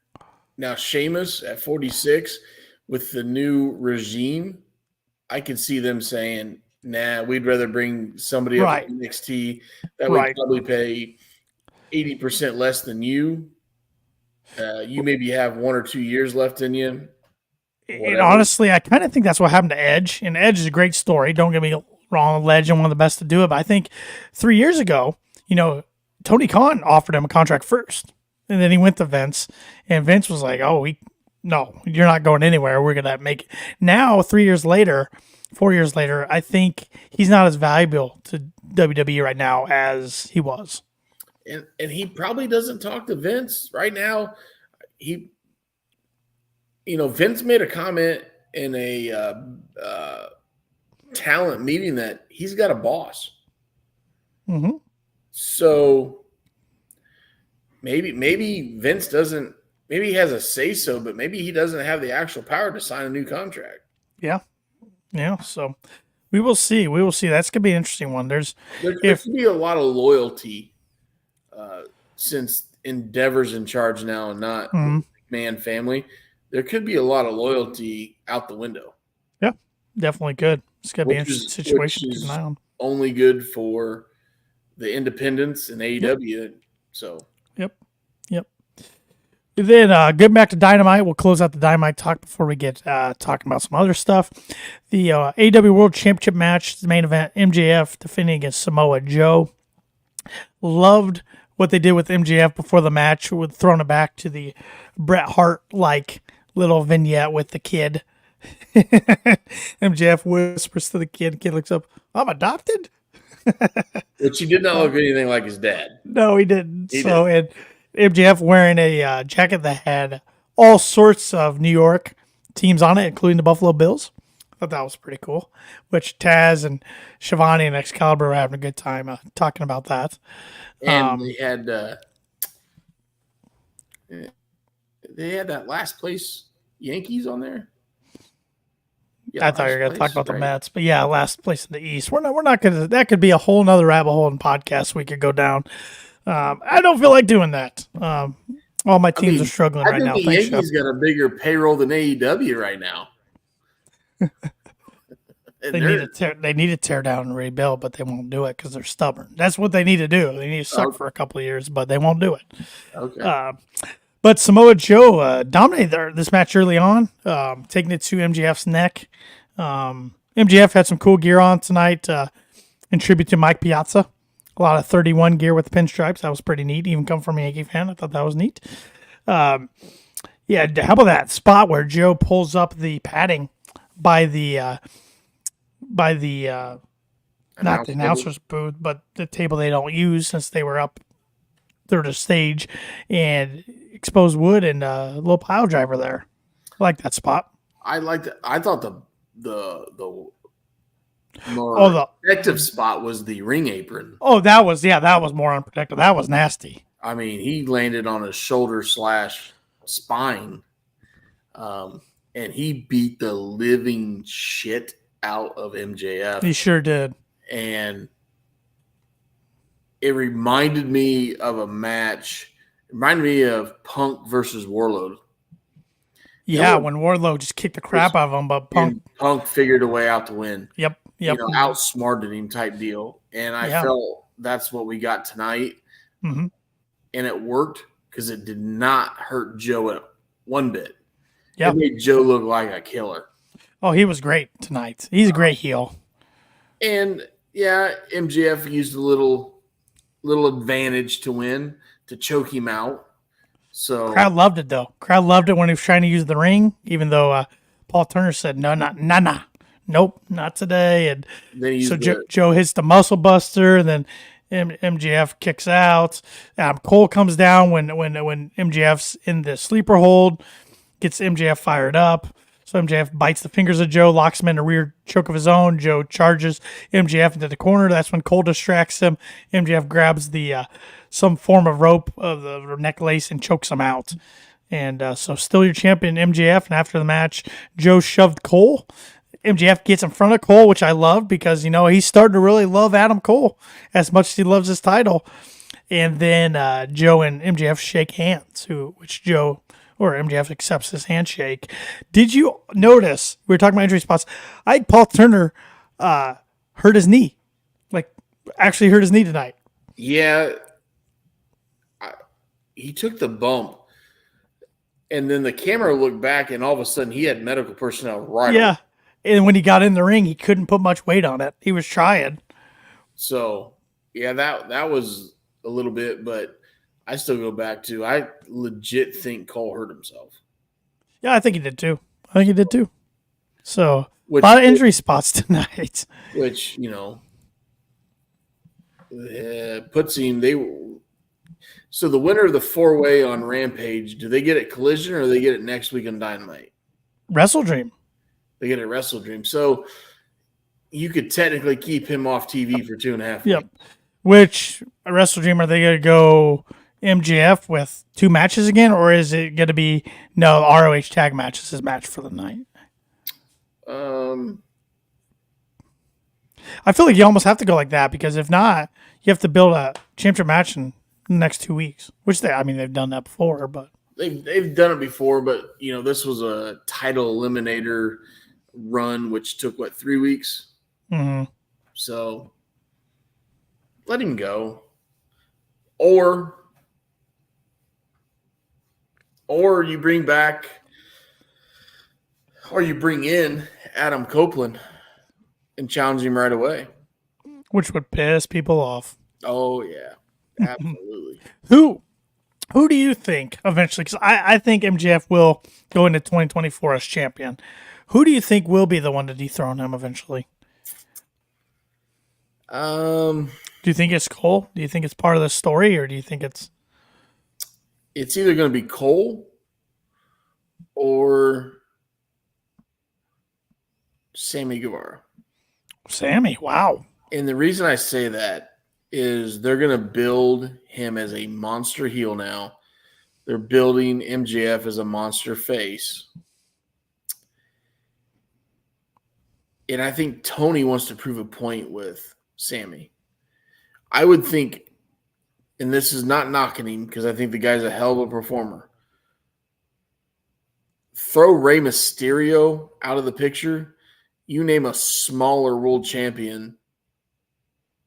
Now, Sheamus at 46 with the new regime, I could see them saying, nah, we'd rather bring somebody up to NXT that would probably pay 80% less than you. You maybe have 1 or 2 years left in you. And honestly, I kind of think that's what happened to Edge. And Edge is a great story. Don't get me wrong, Legend, one of the best to do it. But I think 3 years ago, Tony Khan offered him a contract first. And then he went to Vince. And Vince was like, no, you're not going anywhere. We're going to make it. Now, 4 years later, I think he's not as valuable to WWE right now as he was. And he probably doesn't talk to Vince right now. Vince made a comment in a talent meeting that he's got a boss. Mm-hmm. So maybe Vince doesn't. Maybe he has a say so, but maybe he doesn't have the actual power to sign a new contract. Yeah. So we will see. That's gonna be an interesting one. There could be a lot of loyalty since Endeavor's in charge now and not the McMahon family. There could be a lot of loyalty out the window. Yeah, definitely could. It's gonna be an interesting situation to keep an eye on. Only good for the independents and AEW. Yep. So. Yep. Then getting back to Dynamite, we'll close out the Dynamite talk before we get talking about some other stuff. The AEW World Championship match, the main event, MJF defending against Samoa Joe. Loved what they did with MJF before the match, with throwing it back to the Bret Hart-like little vignette with the kid. MJF whispers to the kid. The kid looks up, I'm adopted? But he did not look anything like his dad. No, he didn't. And MJF wearing a jacket that had all sorts of New York teams on it, including the Buffalo Bills. I thought that was pretty cool. Which Taz and Shivani and Excalibur were having a good time talking about that. And they had that last place Yankees on there. Yeah, I thought you were going to talk about the Mets, but yeah, last place in the East. We're not going to. That could be a whole nother rabbit hole in podcasts we could go down. I don't feel like doing that. All my teams are struggling right now. The Yankees got a bigger payroll than AEW right now. They need to tear down and rebuild, but they won't do it because they're stubborn. That's what they need to do. They need to suck for a couple of years, but they won't do it. Okay. But Samoa Joe dominated this match early on, taking it to MJF's neck. MJF had some cool gear on tonight in tribute to Mike Piazza. A lot of 31 gear with pinstripes. That was pretty neat. Even come from a Yankee fan. I thought that was neat. Yeah, how about that spot where Joe pulls up the padding by the not the announcer's booth, but the table they don't use since they were up third of stage, and exposed wood and a little pile driver there. I like that spot. I liked it. I thought the more protective spot was the ring apron. Oh, that was more unprotected. That was nasty. I mean, he landed on his shoulder / spine. And he beat the living shit out of MJF. He sure did. And it reminded me of a match. It reminded me of Punk versus Warlord. Yeah, when Wardlow just kicked the crap out of him, but Punk figured a way out to win. Yep. Outsmarted him type deal. And I felt that's what we got tonight. Mm-hmm. And it worked because it did not hurt Joe at one bit. Yeah. It made Joe look like a killer. Oh, he was great tonight. He's a great heel. And yeah, MJF used a little advantage to win, to choke him out. So crowd loved it though. Crowd loved it when he was trying to use the ring, even though Paul Turner said no, nope, not today. And so Joe hits the muscle buster, and then MJF kicks out. Cole comes down when MJF's in the sleeper hold, gets MJF fired up. So MJF bites the fingers of Joe, locks him in a rear choke of his own. Joe charges MJF into the corner. That's when Cole distracts him. MJF grabs the some form of rope of the necklace and chokes him out. And so still your champion, MJF. And after the match, Joe shoved Cole. MJF gets in front of Cole, which I love because, he's starting to really love Adam Cole as much as he loves his title. And then Joe and MJF shake hands, which Joe or MJF accepts his handshake. Did you notice, we were talking about injury spots, I think Paul Turner hurt his knee. Actually hurt his knee tonight. Yeah. He took the bump. And then the camera looked back, and all of a sudden he had medical personnel right on. And when he got in the ring, he couldn't put much weight on it. He was trying. So, yeah, that was a little bit, but I still go back to, I legit think Cole hurt himself. Yeah, I think he did too. So, a lot of injury spots tonight. Which, puts him, so the winner of the 4-way on Rampage, do they get it Collision or do they get it next week on Dynamite? Wrestle Dream. They get it Wrestle Dream. So you could technically keep him off TV for 2.5 weeks. Yep. Which Wrestle Dream, are they going to go MJF with 2 matches again, or is it going to be ROH tag match is his match for the night? I feel like you almost have to go like that because if not, you have to build a championship match in the next 2 weeks. Which they've done that before, but they've done it before. But this was a title eliminator run, which took 3 weeks. Mm-hmm. So let him go, or you bring in Adam Copeland and challenge him right away, which would piss people off. Oh yeah, absolutely. Who do you think eventually? Because I think MJF will go into 2024 as champion. Who do you think will be the one to dethrone him eventually? Do you think it's Cole? Do you think it's part of the story, or do you think it's either going to be Cole or Sammy Guevara? Sammy, wow. And the reason I say that is they're going to build him as a monster heel now. They're building MJF as a monster face. And I think Tony wants to prove a point with Sammy. I would think, and this is not knocking him because I think the guy's a hell of a performer. Throw Rey Mysterio out of the picture. You name a smaller world champion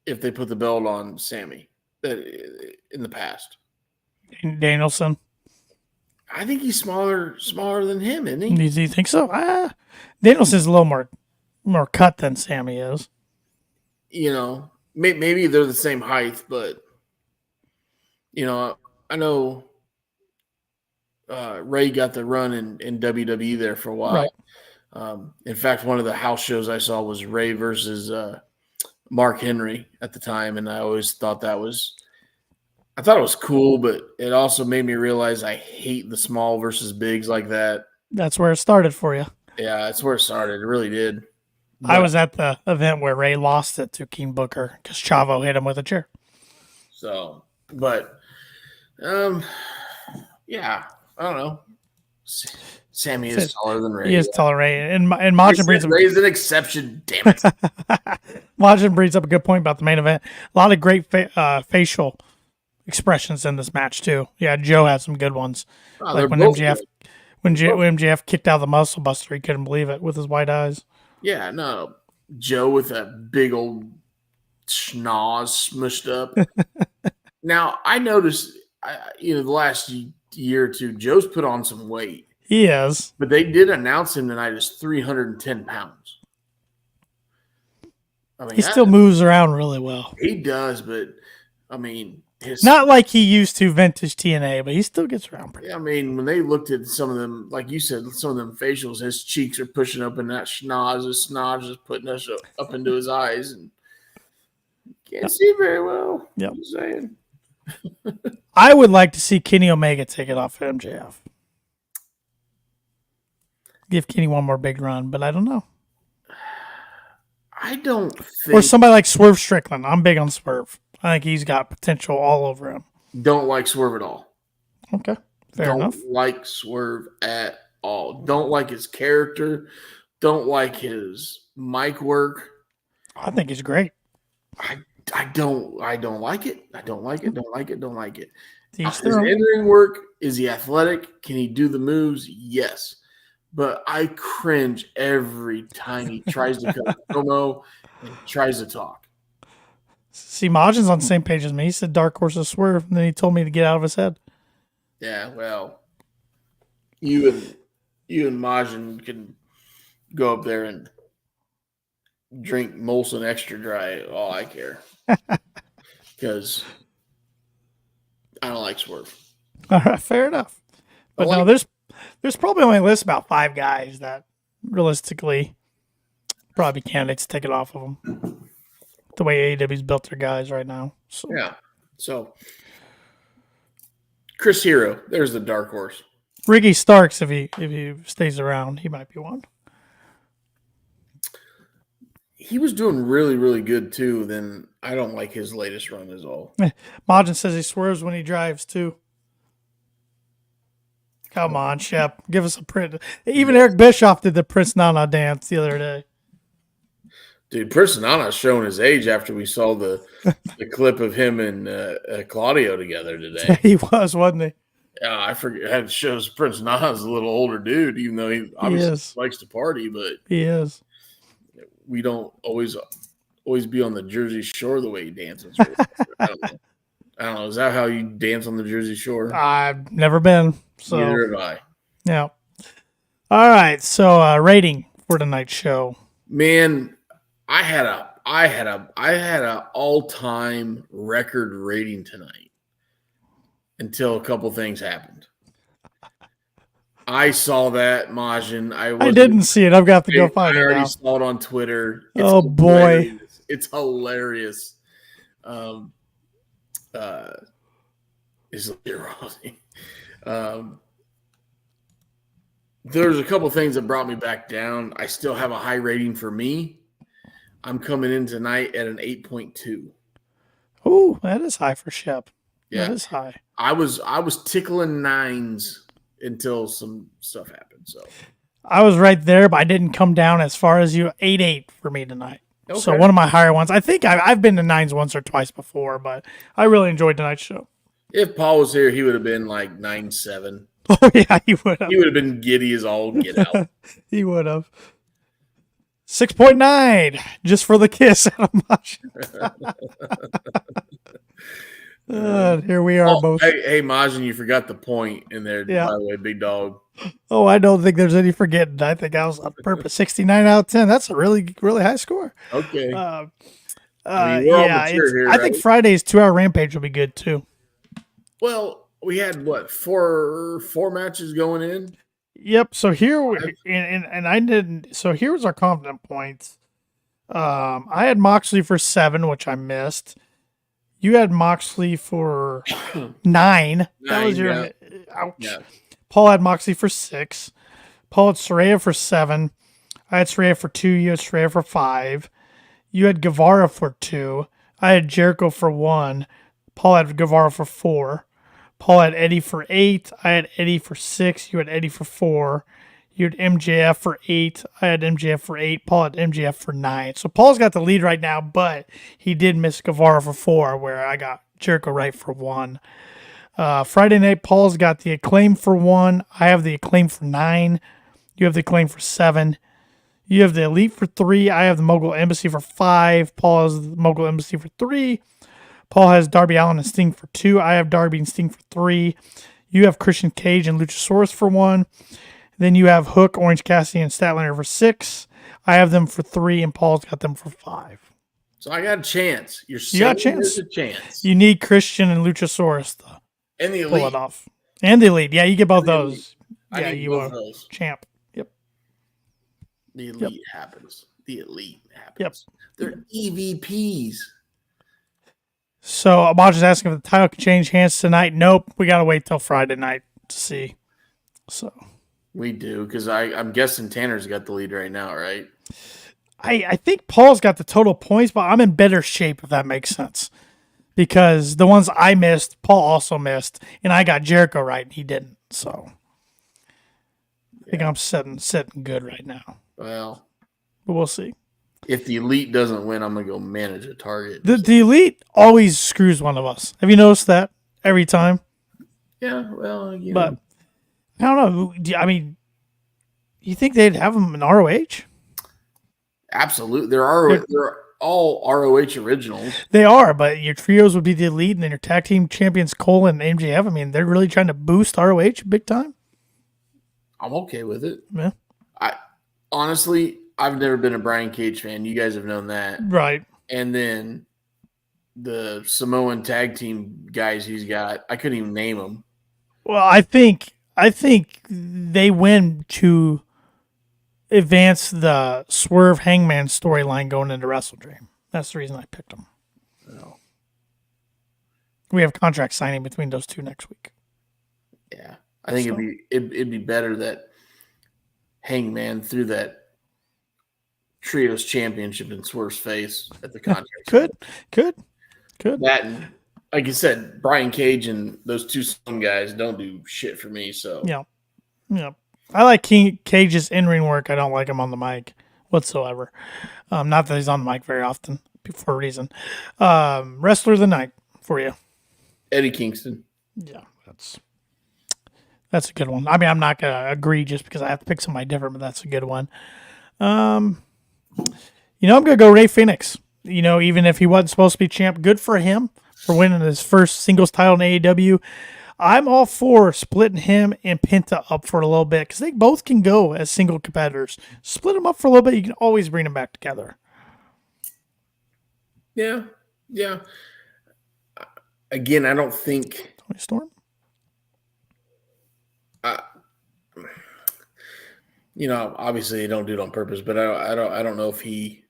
if they put the belt on Sammy in the past. Danielson. I think he's smaller than him, isn't he? Do you think so? Danielson's a little more cut than Sammy is. Maybe they're the same height, but I know Ray got the run in WWE there for a while. Right. In fact, one of the house shows I saw was Ray versus Mark Henry at the time, and I always thought it was cool, but it also made me realize I hate the small versus bigs like that. That's where it started for you. Yeah, that's where it started. It really did. But I was at the event where Ray lost it to King Booker because Chavo hit him with a chair. So, but, yeah, I don't know. Sammy is taller than Ray. He is taller than Ray. And Majin brings up Ray's an exception, damn it. Majin brings up a good point about the main event. A lot of great facial expressions in this match too. Yeah, Joe had some good ones. Oh, like when MJF when MJF kicked out the Muscle Buster, he couldn't believe it with his white eyes. Yeah, no. Joe with that big old schnoz smushed up. Now, I noticed, the last year or two, Joe's put on some weight. He is. But they did announce him tonight as 310 pounds. I mean, he still moves around really well. He does, but, I mean... Not like he used to vintage TNA, but he still gets around pretty. I mean, when they looked at some of them, like you said, some of them facials, his cheeks are pushing up in that schnoz. His schnoz is putting us up into his eyes, and can't see very well. Yep. I'm saying. I would like to see Kenny Omega take it off MJF. Give Kenny one more big run, but I don't know. I don't think... Or somebody like Swerve Strickland. I'm big on Swerve. I think he's got potential all over him. Don't like Swerve at all. Okay, fair enough. Don't like Swerve at all. Don't like his character. Don't like his mic work. I think he's great. I don't like it. I don't like it. Don't like it. Don't like it. His in-ring work, is he athletic? Can he do the moves? Yes. But I cringe every time he tries to cut a promo and tries to talk. See, Majin's on the same page as me. He said Dark Horse is Swerve, and then he told me to get out of his head. Yeah, well, you and Majin can go up there and drink Molson Extra Dry. All I care. Because I don't like Swerve. All right, fair enough. But no, there's probably only list about 5 guys that realistically probably be candidates to take it off of them. The way AEW's built their guys right now. So. Yeah. So Chris Hero, there's the dark horse. Ricky Starks, if he stays around, he might be one. He was doing really, really good too. Then I don't like his latest run as all. Majin says he swerves when he drives too. Come on, Shep. Give us a print. Even Eric Bischoff did the Prince Nana dance the other day. Dude, Prince Nana's showing his age after we saw the clip of him and Claudio together today. He was, wasn't he? Yeah, I forget. It shows Prince Nana's a little older dude, even though he obviously likes to party, but he is. We don't always be on the Jersey Shore the way he dances. I don't know. Is that how you dance on the Jersey Shore? I've never been. So. Neither have I. Yeah. All right. So rating for tonight's show. Man, I had a all-time record rating tonight until a couple things happened. I saw that, Majin. I didn't see it. I've got to go find it. I already saw it on Twitter. It's boy, it's hilarious. There's a couple things that brought me back down. I still have a high rating for me. I'm coming in tonight at an 8.2. Oh, that is high for Shep. Yeah, that is high. I was tickling 9s until some stuff happened. So I was right there, but I didn't come down as far as you. 8.8 for me tonight. Okay. So one of my higher ones. I think I've been to 9s once or twice before, but I really enjoyed tonight's show. If Paul was here, he would have been like 9.7. Oh yeah, he would have. He would have been giddy as all get out. He would have. 6.9 just for the kiss. Here we are both. Hey, Majin, you forgot the point in there, by the way, big dog. Oh, I don't think there's any forgetting. I think I was on purpose. 69 out of 10. That's a really, really high score. Okay. I think Friday's 2-hour Rampage will be good too. Well, we had four matches going in. Yep. So here and I didn't. So here was our confident points. I had Moxley for 7, which I missed. You had Moxley for 9. That was your ouch. Yeah. Paul had Moxley for 6. Paul had Saraya for 7. I had Saraya for 2. You had Saraya for 5. You had Guevara for 2. I had Jericho for 1. Paul had Guevara for 4. Paul had Eddie for 8. I had Eddie for 6. You had Eddie for 4. You had MJF for 8. I had MJF for 8. Paul had MJF for 9. So Paul's got the lead right now, but he did miss Guevara for 4, where I got Jericho right for 1. Friday night, Paul's got the Acclaim for 1. I have the Acclaim for 9. You have the Acclaim for 7. You have the Elite for 3. I have the Mogul Embassy for 5. Paul has the Mogul Embassy for 3. Paul has Darby Allin and Sting for 2. I have Darby and Sting for 3. You have Christian Cage and Luchasaurus for 1. Then you have Hook, Orange Cassidy, and Statlander for 6. I have them for 3, and Paul's got them for 5. So I got a chance. You got a chance. A chance. You need Christian and Luchasaurus to and the Elite. Pull it off. And the Elite. Yeah, you get both those. I Yeah, need you both are those. champ. Yep. The Elite happens. The Elite happens. Yep. They're EVPs. So I'm just asking if the title can change hands tonight. Nope. We got to wait till Friday night to see. So we do, because I'm guessing Tanner's got the lead right now, right? I think Paul's got the total points, but I'm in better shape, if that makes sense. Because the ones I missed, Paul also missed, and I got Jericho right, and he didn't. So I think I'm sitting good right now. Well, but we'll see. If the Elite doesn't win, I'm going to go manage a target. The Elite always screws one of us. Have you noticed that every time? Yeah, well, but I don't know. I mean, you think they'd have them in ROH? Absolutely. They're all ROH originals. They are, but your trios would be the Elite, and then your tag team champions Cole and MJF. I mean, they're really trying to boost ROH big time. I'm okay with it. Yeah. Honestly, I've never been a Brian Cage fan. You guys have known that. Right. And then the Samoan tag team guys he's got, I couldn't even name them. Well, I think they win to advance the Swerve Hangman storyline going into WrestleDream. That's the reason I picked them. No. We have contract signing between those two next week. Yeah. I think it'd be better that Hangman threw that Trios Championship in Swerve's face at the contract. Could. That, and like you said, Brian Cage and those two Sun guys don't do shit for me. So yeah. I like Cage's in-ring work. I don't like him on the mic whatsoever. Not that he's on the mic very often for a reason. Wrestler of the night for you, Eddie Kingston. Yeah, that's a good one. I mean, I'm not gonna agree just because I have to pick somebody different, but that's a good one. I'm gonna go Rey Fenix. Even if he wasn't supposed to be champ, good for him for winning his first singles title in AEW. I'm all for splitting him and Penta up for a little bit because they both can go as single competitors. Split them up for a little bit. You can always bring them back together. Yeah. Again, I don't think Tony Storm. Obviously they don't do it on purpose, but I don't know if he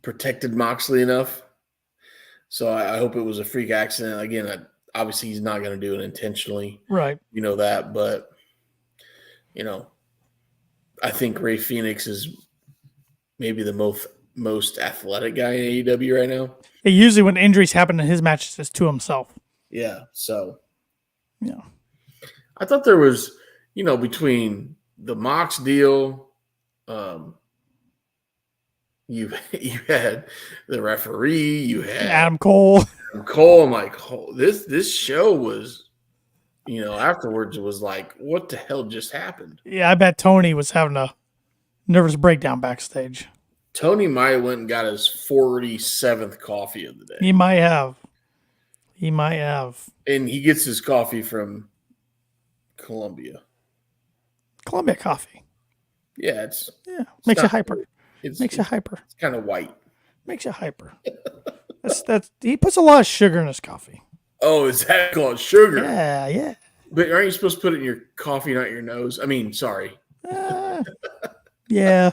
protected Moxley enough. So I hope it was a freak accident. Again, obviously he's not going to do it intentionally. Right. You know that, but I think Rey Fenix is maybe the most athletic guy in AEW right now. Usually when injuries happen in his matches, it's to himself. Yeah. So yeah. I thought there was, between the Mox deal, you had the referee, you had Adam Cole. I'm like, this show was, afterwards it was like, what the hell just happened? Yeah, I bet Tony was having a nervous breakdown backstage. Tony might have went and got his 47th coffee of the day. He might have. And he gets his coffee from Columbia coffee. Yeah, makes you hyper. It's kind of white. Makes you hyper. That's he puts a lot of sugar in his coffee. Oh, is that called sugar? Yeah. But aren't you supposed to put it in your coffee, not your nose? I mean, sorry. Yeah.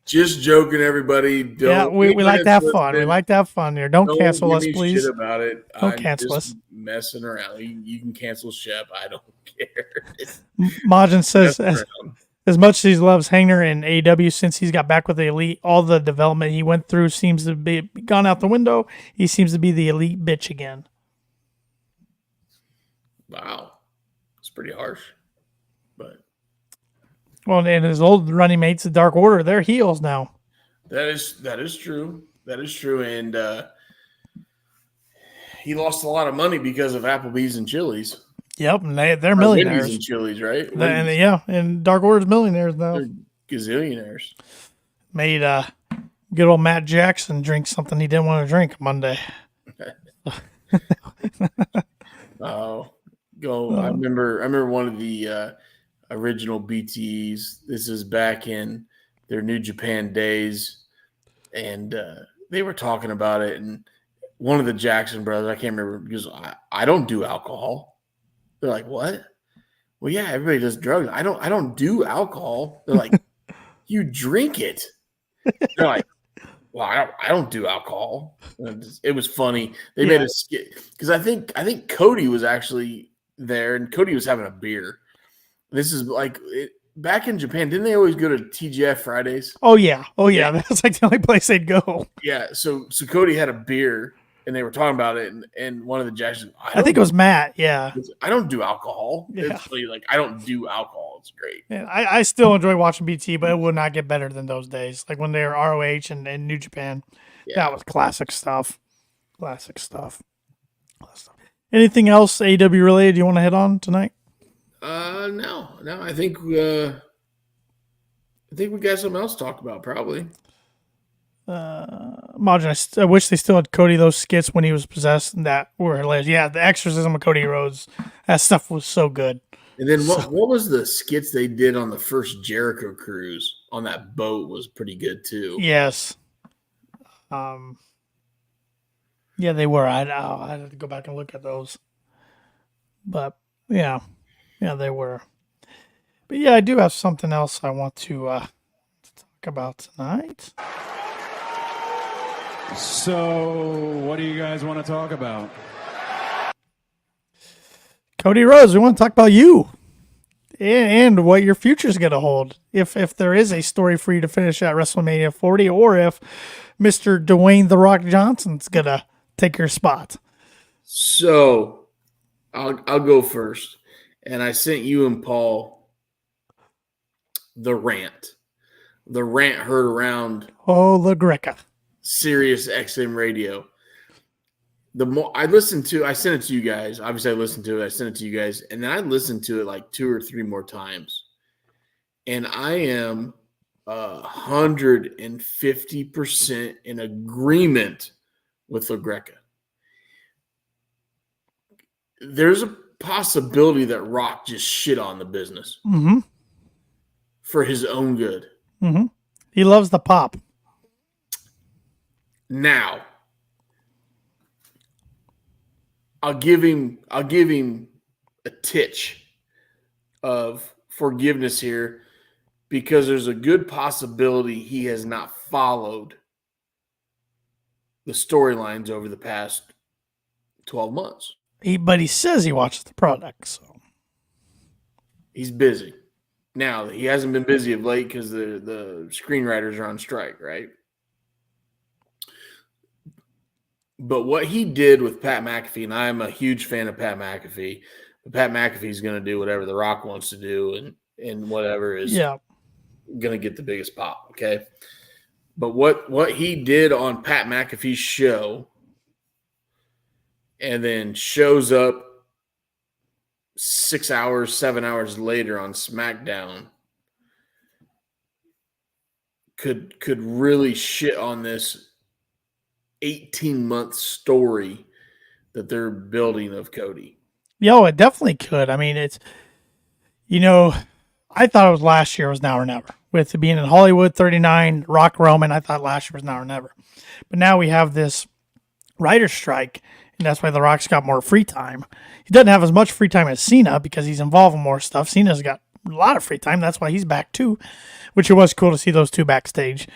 Just joking, everybody. We like to have fun. We like to have fun here. Don't cancel us, give me please. Shit about it. Don't cancel us. Messing around. You can cancel Shep. I don't care. Majin says as much as he loves Hangner and AEW since he's got back with the Elite, all the development he went through seems to be gone out the window. He seems to be the Elite bitch again. Wow. It's pretty harsh. But Well, and his old running mates, the Dark Order, they're heels now. that is true. That is true. And he lost a lot of money because of Applebee's and Chili's. Yep, and they're Or millionaires. Wendy's and Chili's, right? And Dark Order's millionaires now. They're gazillionaires. Made good old Matt Jackson drink something he didn't want to drink Monday. Oh, go! I remember one of the original BTEs. This is back in their New Japan days, and they were talking about it. And one of the Jackson brothers, I can't remember, because I don't do alcohol. They're like, what? Well, yeah, everybody does drugs. I don't do alcohol. They're like, you drink it. They're like, well, I don't do alcohol. It was funny. They made a skit because I think Cody was actually there, and Cody was having a beer. This is like back in Japan. Didn't they always go to TGF Fridays? Oh yeah. That's like the only place they'd go. Yeah. So Cody had a beer, and they were talking about it, and one of the Jacksons. I think it was Matt. Yeah. I don't do alcohol. Yeah. It's like I don't do alcohol. It's great. Yeah, I still enjoy watching BT, but it will not get better than those days. Like when they were ROH and New Japan. Yeah. That was classic stuff. Classic stuff. Anything else AEW related you want to hit on tonight? No. I think we got something else to talk about. Probably. Majin, I wish they still had Cody those skits when he was possessed and that were hilarious. Yeah, the exorcism of Cody Rhodes. That stuff was so good. And then what was the skits they did on the first Jericho cruise on that boat was pretty good too. Yes. Yeah, they were. I had to go back and look at those. But yeah, they were. But yeah, I do have something else I want to talk about tonight. So, what do you guys want to talk about? Cody Rhodes, we want to talk about you and what your future's going to hold. If there is a story for you to finish at WrestleMania 40, or if Mr. Dwayne The Rock Johnson's going to take your spot. So, I'll go first. And I sent you and Paul the rant. The rant heard around La Greca. Sirius XM radio. The more I listened to, I sent it to you guys. Obviously, I listened to it. I sent it to you guys, and then I listened to it like 2 or 3 more times. And I am 150% in agreement with La Greca. There's a possibility that Rock just shit on the business for his own good. Mm-hmm. He loves the pop. Now, I'll give him a titch of forgiveness here, because there's a good possibility he has not followed the storylines over the past 12 months. But he says he watches the product, so he's busy. Now, he hasn't been busy of late because the screenwriters are on strike, right? But what he did with Pat McAfee, and I'm a huge fan of Pat McAfee, but Pat McAfee's going to do whatever The Rock wants to do, and whatever is going to get the biggest pop, okay? But what he did on Pat McAfee's show, and then shows up 6 hours, 7 hours later on SmackDown, could really shit on this 18-month story that they're building of Cody. Yo, it definitely could. I mean, it's, I thought it was last year was now or never. With being in Hollywood 39, Rock Roman, I thought last year was now or never. But now we have this writer's strike, and that's why The Rock's got more free time. He doesn't have as much free time as Cena because he's involved in more stuff. Cena's got a lot of free time. That's why he's back too, which it was cool to see those two backstage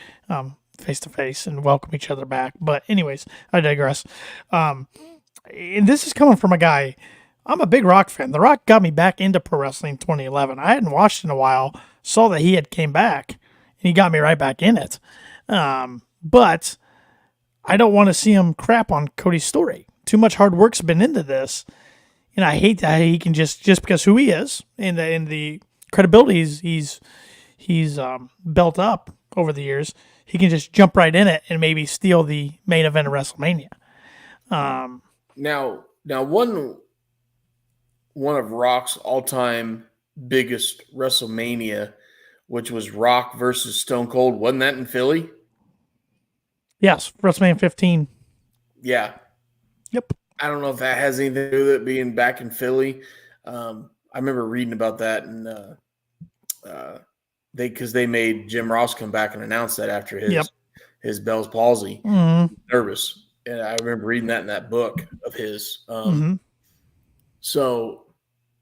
face to face and welcome each other back. But anyways, I digress. And this is coming from a guy. I'm a big Rock fan. The Rock got me back into pro wrestling in 2011. I hadn't watched in a while. Saw that he had came back, and he got me right back in it. But I don't want to see him crap on Cody's story. Too much hard work's been into this, And I hate that he can just because who he is and the credibility he's built up over the years, he can just jump right in it and maybe steal the main event of WrestleMania. Now one of Rock's all-time biggest WrestleMania, which was Rock versus Stone Cold, wasn't that in Philly? Yes, WrestleMania 15. Yeah. Yep. I don't know if that has anything to do with it being back in Philly. I remember reading about that, and they made Jim Ross come back and announce that after his Bell's palsy, nervous, and I remember reading that in that book of his. So,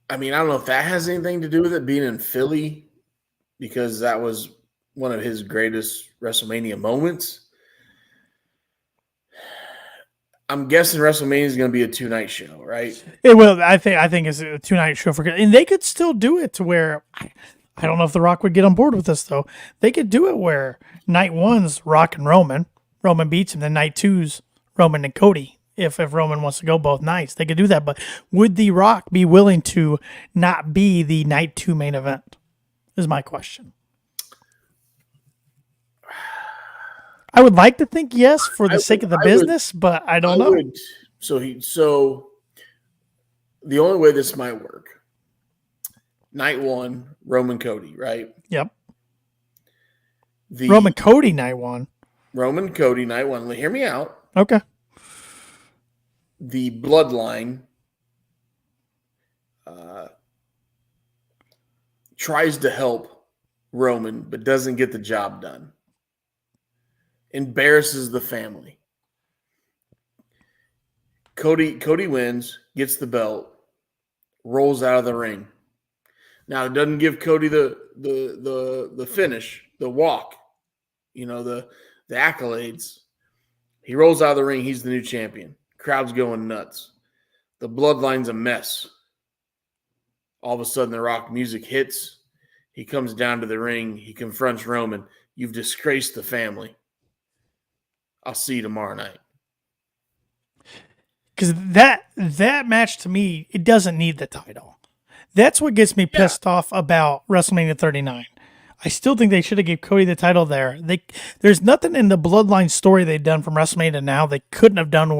I mean, I don't know if that has anything to do with it being in Philly, because that was one of his greatest WrestleMania moments. I'm guessing WrestleMania is going to be a 2-night show, right? It will. I think it's a 2-night show and they could still do it to where I don't know if The Rock would get on board with this though. They could do it where night 1's Rock and Roman beats him, then night 2's Roman and Cody. If Roman wants to go both nights, they could do that. But would The Rock be willing to not be the night 2 main event? Is my question. I would like to think yes for the sake of the business, but I don't know. So the only way this might work, night 1, Roman Cody, right? Yep. Roman Cody night 1. Roman Cody night 1. Hear me out. Okay. The Bloodline tries to help Roman, but doesn't get the job done. Embarrasses the family. Cody wins, gets the belt, rolls out of the ring. Now it doesn't give Cody the finish, the walk, the accolades. He rolls out of the ring. He's the new champion. Crowd's going nuts. The Bloodline's a mess. All of a sudden, the Rock music hits. He comes down to the ring. He confronts Roman. You've disgraced the family. I'll see you tomorrow night. Because that match to me, it doesn't need the title. That's what gets me pissed off about WrestleMania 39. I still think they should have gave Cody the title there. There's nothing in the Bloodline story they've done from WrestleMania now they couldn't have done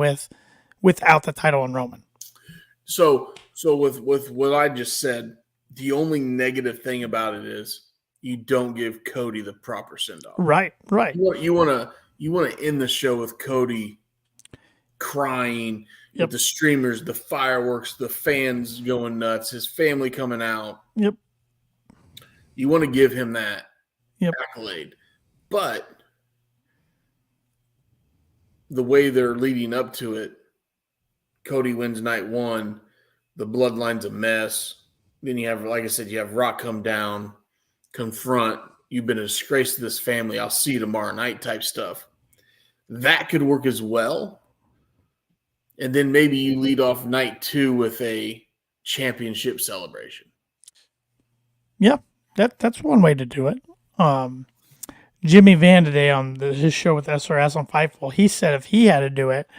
without the title on Roman. So with what I just said, the only negative thing about it is you don't give Cody the proper send-off. Right. You want to end the show with Cody crying, with the streamers, the fireworks, the fans going nuts, his family coming out. Yep. You want to give him that accolade. But the way they're leading up to it, Cody wins night 1, the Bloodline's a mess. Then you have, like I said, you have Rock come down, confront, you've been a disgrace to this family, I'll see you tomorrow night type stuff. That could work as well. And then maybe you lead off night 2 with a championship celebration. Yeah, that's one way to do it. Jimmy Van today on his show with SRS on Fightful, he said if he had to do it,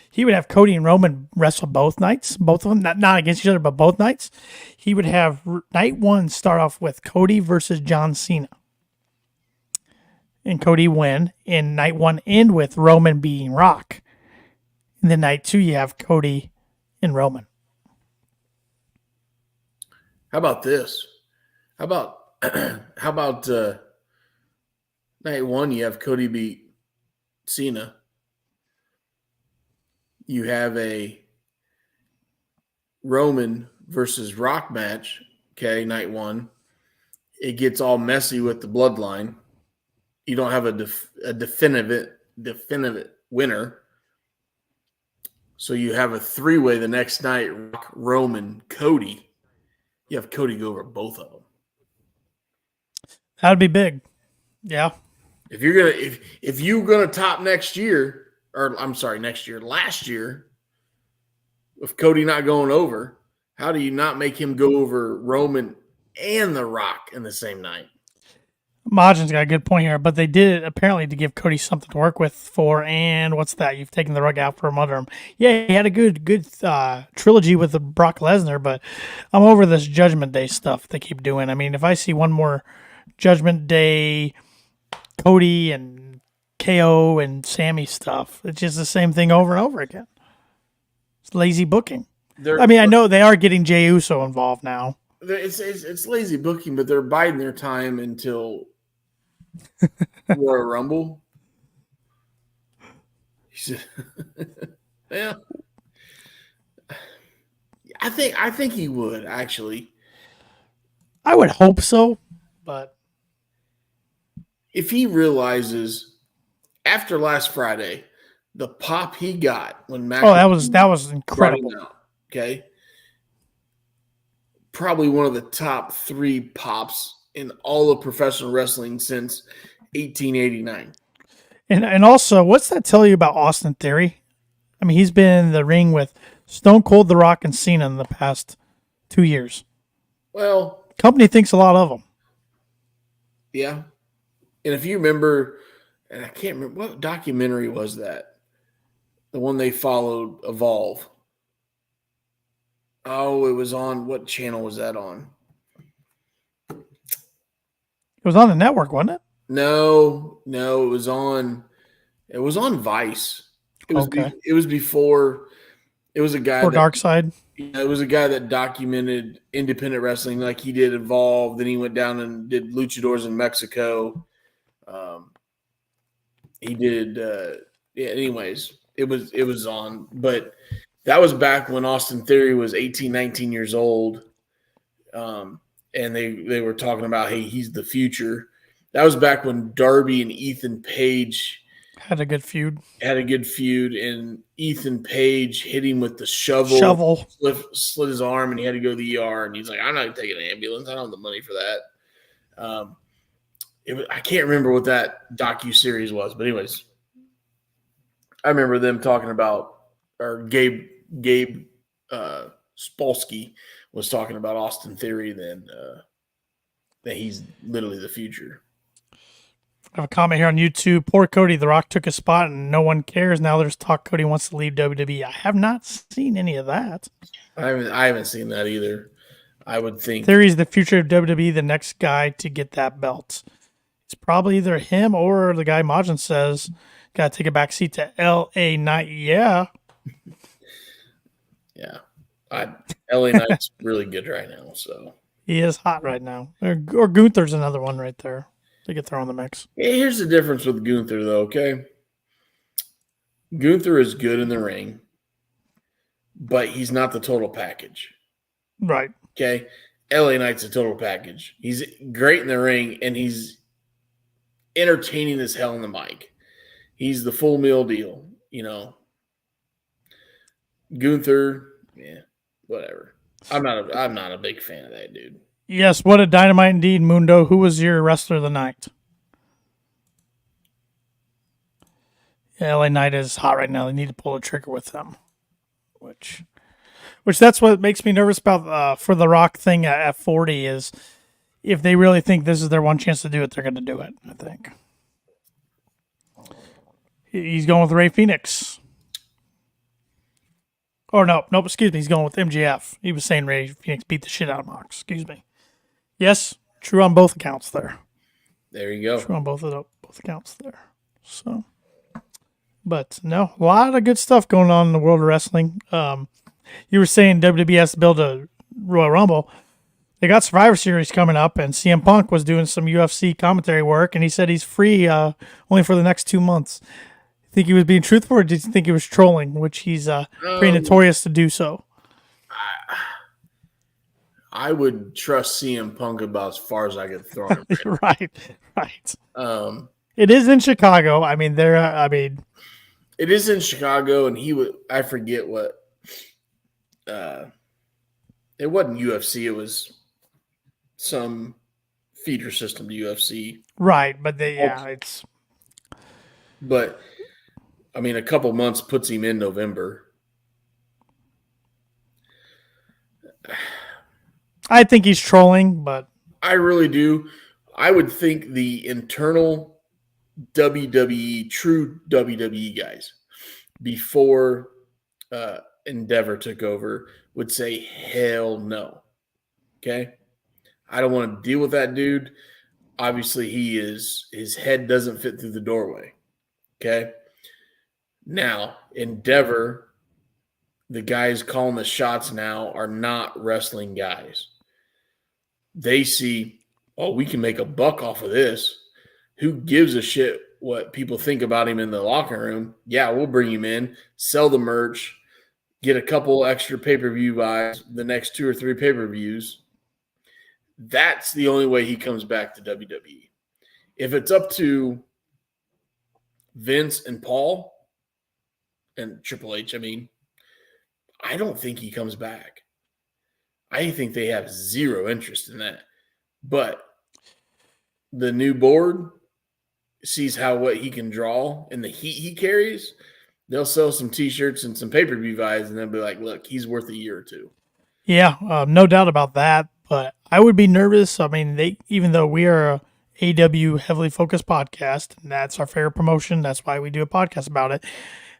he would have Cody and Roman wrestle both nights, both of them, not against each other, but both nights. He would have night 1 start off with Cody versus John Cena. And Cody win. And night 1 end with Roman beating Rock. And then night 2, you have Cody and Roman. How about this? How about night 1, you have Cody beat Cena. You have a Roman versus Rock match, okay, night 1. It gets all messy with the Bloodline. You don't have a definitive winner. So you have a 3-way the next night, Rock, Roman, Cody. You have Cody go over both of them. That would be big. Yeah. If you're gonna top last year, with Cody not going over, how do you not make him go over Roman and The Rock in the same night? Majin's got a good point here, but they did it apparently to give Cody something to work with for. And what's that? You've taken the rug out from under him. Yeah, he had a good trilogy with the Brock Lesnar, but I'm over this Judgment Day stuff they keep doing. I mean, if I see one more Judgment Day, Cody and KO and Sammy stuff, it's just the same thing over and over again. It's lazy booking. I know they are getting Jey Uso involved now. It's lazy booking, but they're biding their time until Royal Rumble. Yeah, I think he would actually. I would hope so, but if he realizes after last Friday the pop he got when Mac that was incredible. out, okay, probably one of the top 3 pops in all of professional wrestling since 1889. And also, what's that tell you about Austin Theory? I mean, he's been in the ring with Stone Cold, The Rock, and Cena in the past 2 years. Well, company thinks a lot of him. Yeah. And if you remember, and I can't remember, what documentary was that? The one they followed, Evolve. Oh, it was on, what channel was that on? It was on the network, wasn't it? No, it was on Vice. It was okay. It was before. It was a guy or Dark Side. It was a guy that documented independent wrestling, like he did Evolve. Then he went down and did Luchadors in Mexico. He did. Anyways, it was on, but that was back when Austin Theory was 18, 19 years old, and they were talking about, hey, he's the future. That was back when Darby and Ethan Page had a good feud, and Ethan Page hit him with the shovel. Slit his arm, and he had to go to the ER, and he's like, I'm not taking an ambulance. I don't have the money for that. I can't remember what that docu-series was, but anyways, I remember them talking about, or Gabe Spolsky was talking about Austin Theory then, that he's literally the future. I have a comment here on YouTube. Poor Cody. The Rock took a spot and no one cares. Now there's talk Cody wants to leave WWE. I have not seen any of that. I haven't seen that either. I would think Theory's the future of WWE, the next guy to get that belt. It's probably either him or the guy Majin says got to take a back seat to LA Knight. Yeah. Yeah. LA Knight's really good right now. So he is hot right now. Or Gunther's another one right there. They get thrown in the mix. Yeah, here's the difference with Gunther, though, okay? Gunther is good in the ring, but he's not the total package. Right. Okay? LA Knight's a total package. He's great in the ring, and he's entertaining as hell in the mic. He's the full meal deal, you know. Gunther, yeah, whatever. I'm not a big fan of that dude. Yes, what a dynamite indeed, Mundo. Who was your wrestler of the night? Yeah, LA Knight is hot right now. They need to pull a trigger with him. Which that's what makes me nervous about for the Rock thing at 40 is if they really think this is their one chance to do it, they're going to do it, I think. He's going with Ray Phoenix. Or no, excuse me. He's going with MJF. He was saying Ray Phoenix beat the shit out of Mox. Excuse me. Yes, true on both accounts there. There you go. True on both accounts there. So, but no, a lot of good stuff going on in the world of wrestling. You were saying WWE has to build a Royal Rumble. They got Survivor Series coming up, and CM Punk was doing some UFC commentary work, and he said he's free only for the next 2 months. Think he was being truthful, or did you think he was trolling, which he's pretty notorious to do so? I would trust CM Punk about as far as I could throw him. Right. It is in Chicago. I mean, it is in Chicago, and I forget what. It wasn't UFC. It was some feeder system to UFC. Right, but it's. But I mean, a couple months puts him in November. I think he's trolling, but I really do. I would think the internal WWE, true WWE guys, before Endeavor took over, would say, hell no. Okay? I don't want to deal with that dude. Obviously, his head doesn't fit through the doorway. Okay? Now, Endeavor, the guys calling the shots now are not wrestling guys. They see, oh, we can make a buck off of this. Who gives a shit what people think about him in the locker room? Yeah, we'll bring him in, sell the merch, get a couple extra pay-per-view buys the next 2 or 3 pay-per-views. That's the only way he comes back to WWE. If it's up to Vince and Paul and Triple H, I don't think he comes back. I think they have zero interest in that. But the new board sees what he can draw and the heat he carries. They'll sell some T-shirts and some pay-per-view buys, and they'll be like, look, he's worth a year or two. Yeah, no doubt about that. But I would be nervous. Even though we are a AEW heavily focused podcast, and that's our favorite promotion, that's why we do a podcast about it.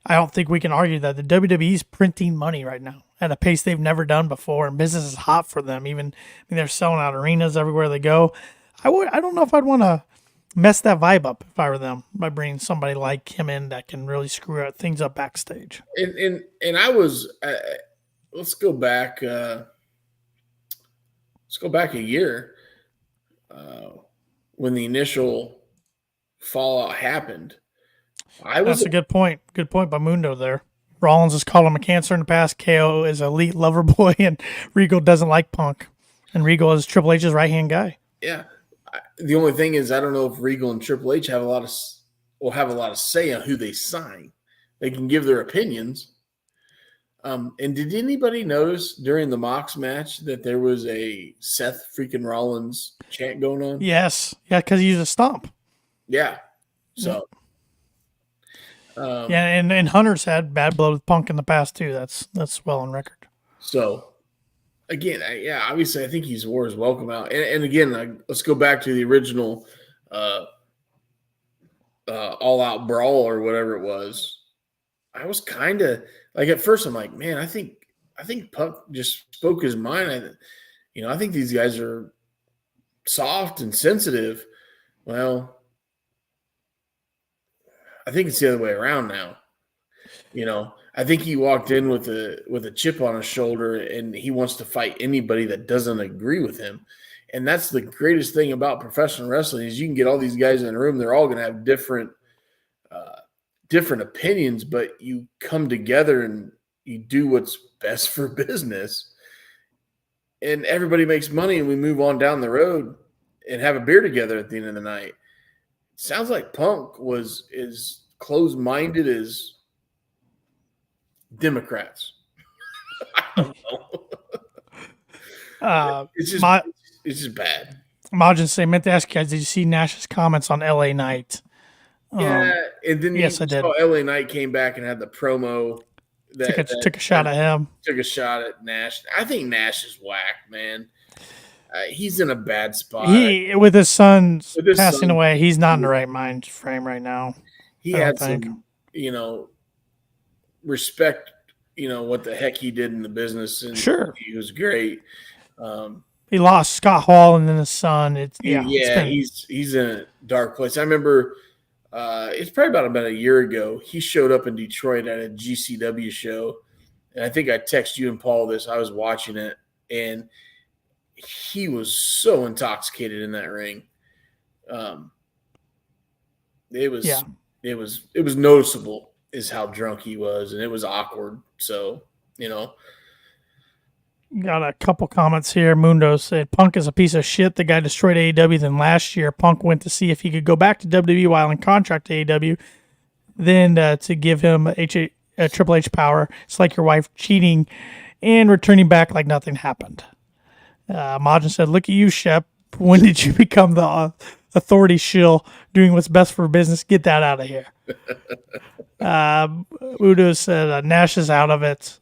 I don't think we can argue that the WWE is printing money right now at a pace they've never done before, and business is hot for them. They're selling out arenas everywhere they go. I don't know if I'd want to mess that vibe up if I were them by bringing somebody like him in that can really screw things up backstage. And I was let's go back a year when the initial fallout happened. That's a good point. Good point by Mundo there. Rollins has called him a cancer in the past. KO is elite lover boy, and Regal doesn't like Punk. And Regal is Triple H's right-hand guy. Yeah. The only thing is, I don't know if Regal and Triple H have a lot of say on who they sign. They can give their opinions. And did anybody notice during the Mox match that there was a Seth freaking Rollins chant going on? Yes. Yeah, because he used a stomp. Yeah. So. And Hunter's had bad blood with Punk in the past, too. That's well on record. So, again, obviously I think he's wore his welcome out. And again, let's go back to the original all-out brawl or whatever it was. I was kind of like, at first I'm like, man, I think Punk just spoke his mind. I think these guys are soft and sensitive. Well, I think it's the other way around now. I think he walked in with a chip on his shoulder, and he wants to fight anybody that doesn't agree with him. And that's the greatest thing about professional wrestling is you can get all these guys in a room. They're all going to have different opinions, but you come together and you do what's best for business. And everybody makes money, and we move on down the road and have a beer together at the end of the night. Sounds like Punk was as closed-minded as Democrats. I don't know. It's just bad. Majin meant to ask you guys, did you see Nash's comments on LA Knight? Yeah, and then yes, I did. LA Knight came back and had the promo that took a shot at him. Took a shot at Nash. I think Nash is whack, man. He's in a bad spot. With his son passing away, he's not in the right mind frame right now. He had some, respect, what the heck he did in the business. And sure. He was great. He lost Scott Hall and then his son. He's in a dark place. I remember it's probably about a year ago. He showed up in Detroit at a GCW show. And I think I texted you and Paul this. I was watching it, and he was so intoxicated in that ring. It was noticeable is how drunk he was, and it was awkward. So, Got a couple comments here. Mundo said, Punk is a piece of shit. The guy destroyed AEW. Then last year, Punk went to see if he could go back to WWE while in contract to AEW. Then to give him Triple H power. It's like your wife cheating and returning back like nothing happened. Majin said, look at you, Shep. When did you become the authority shill doing what's best for business? Get that out of here. Udo said, Nash is out of it.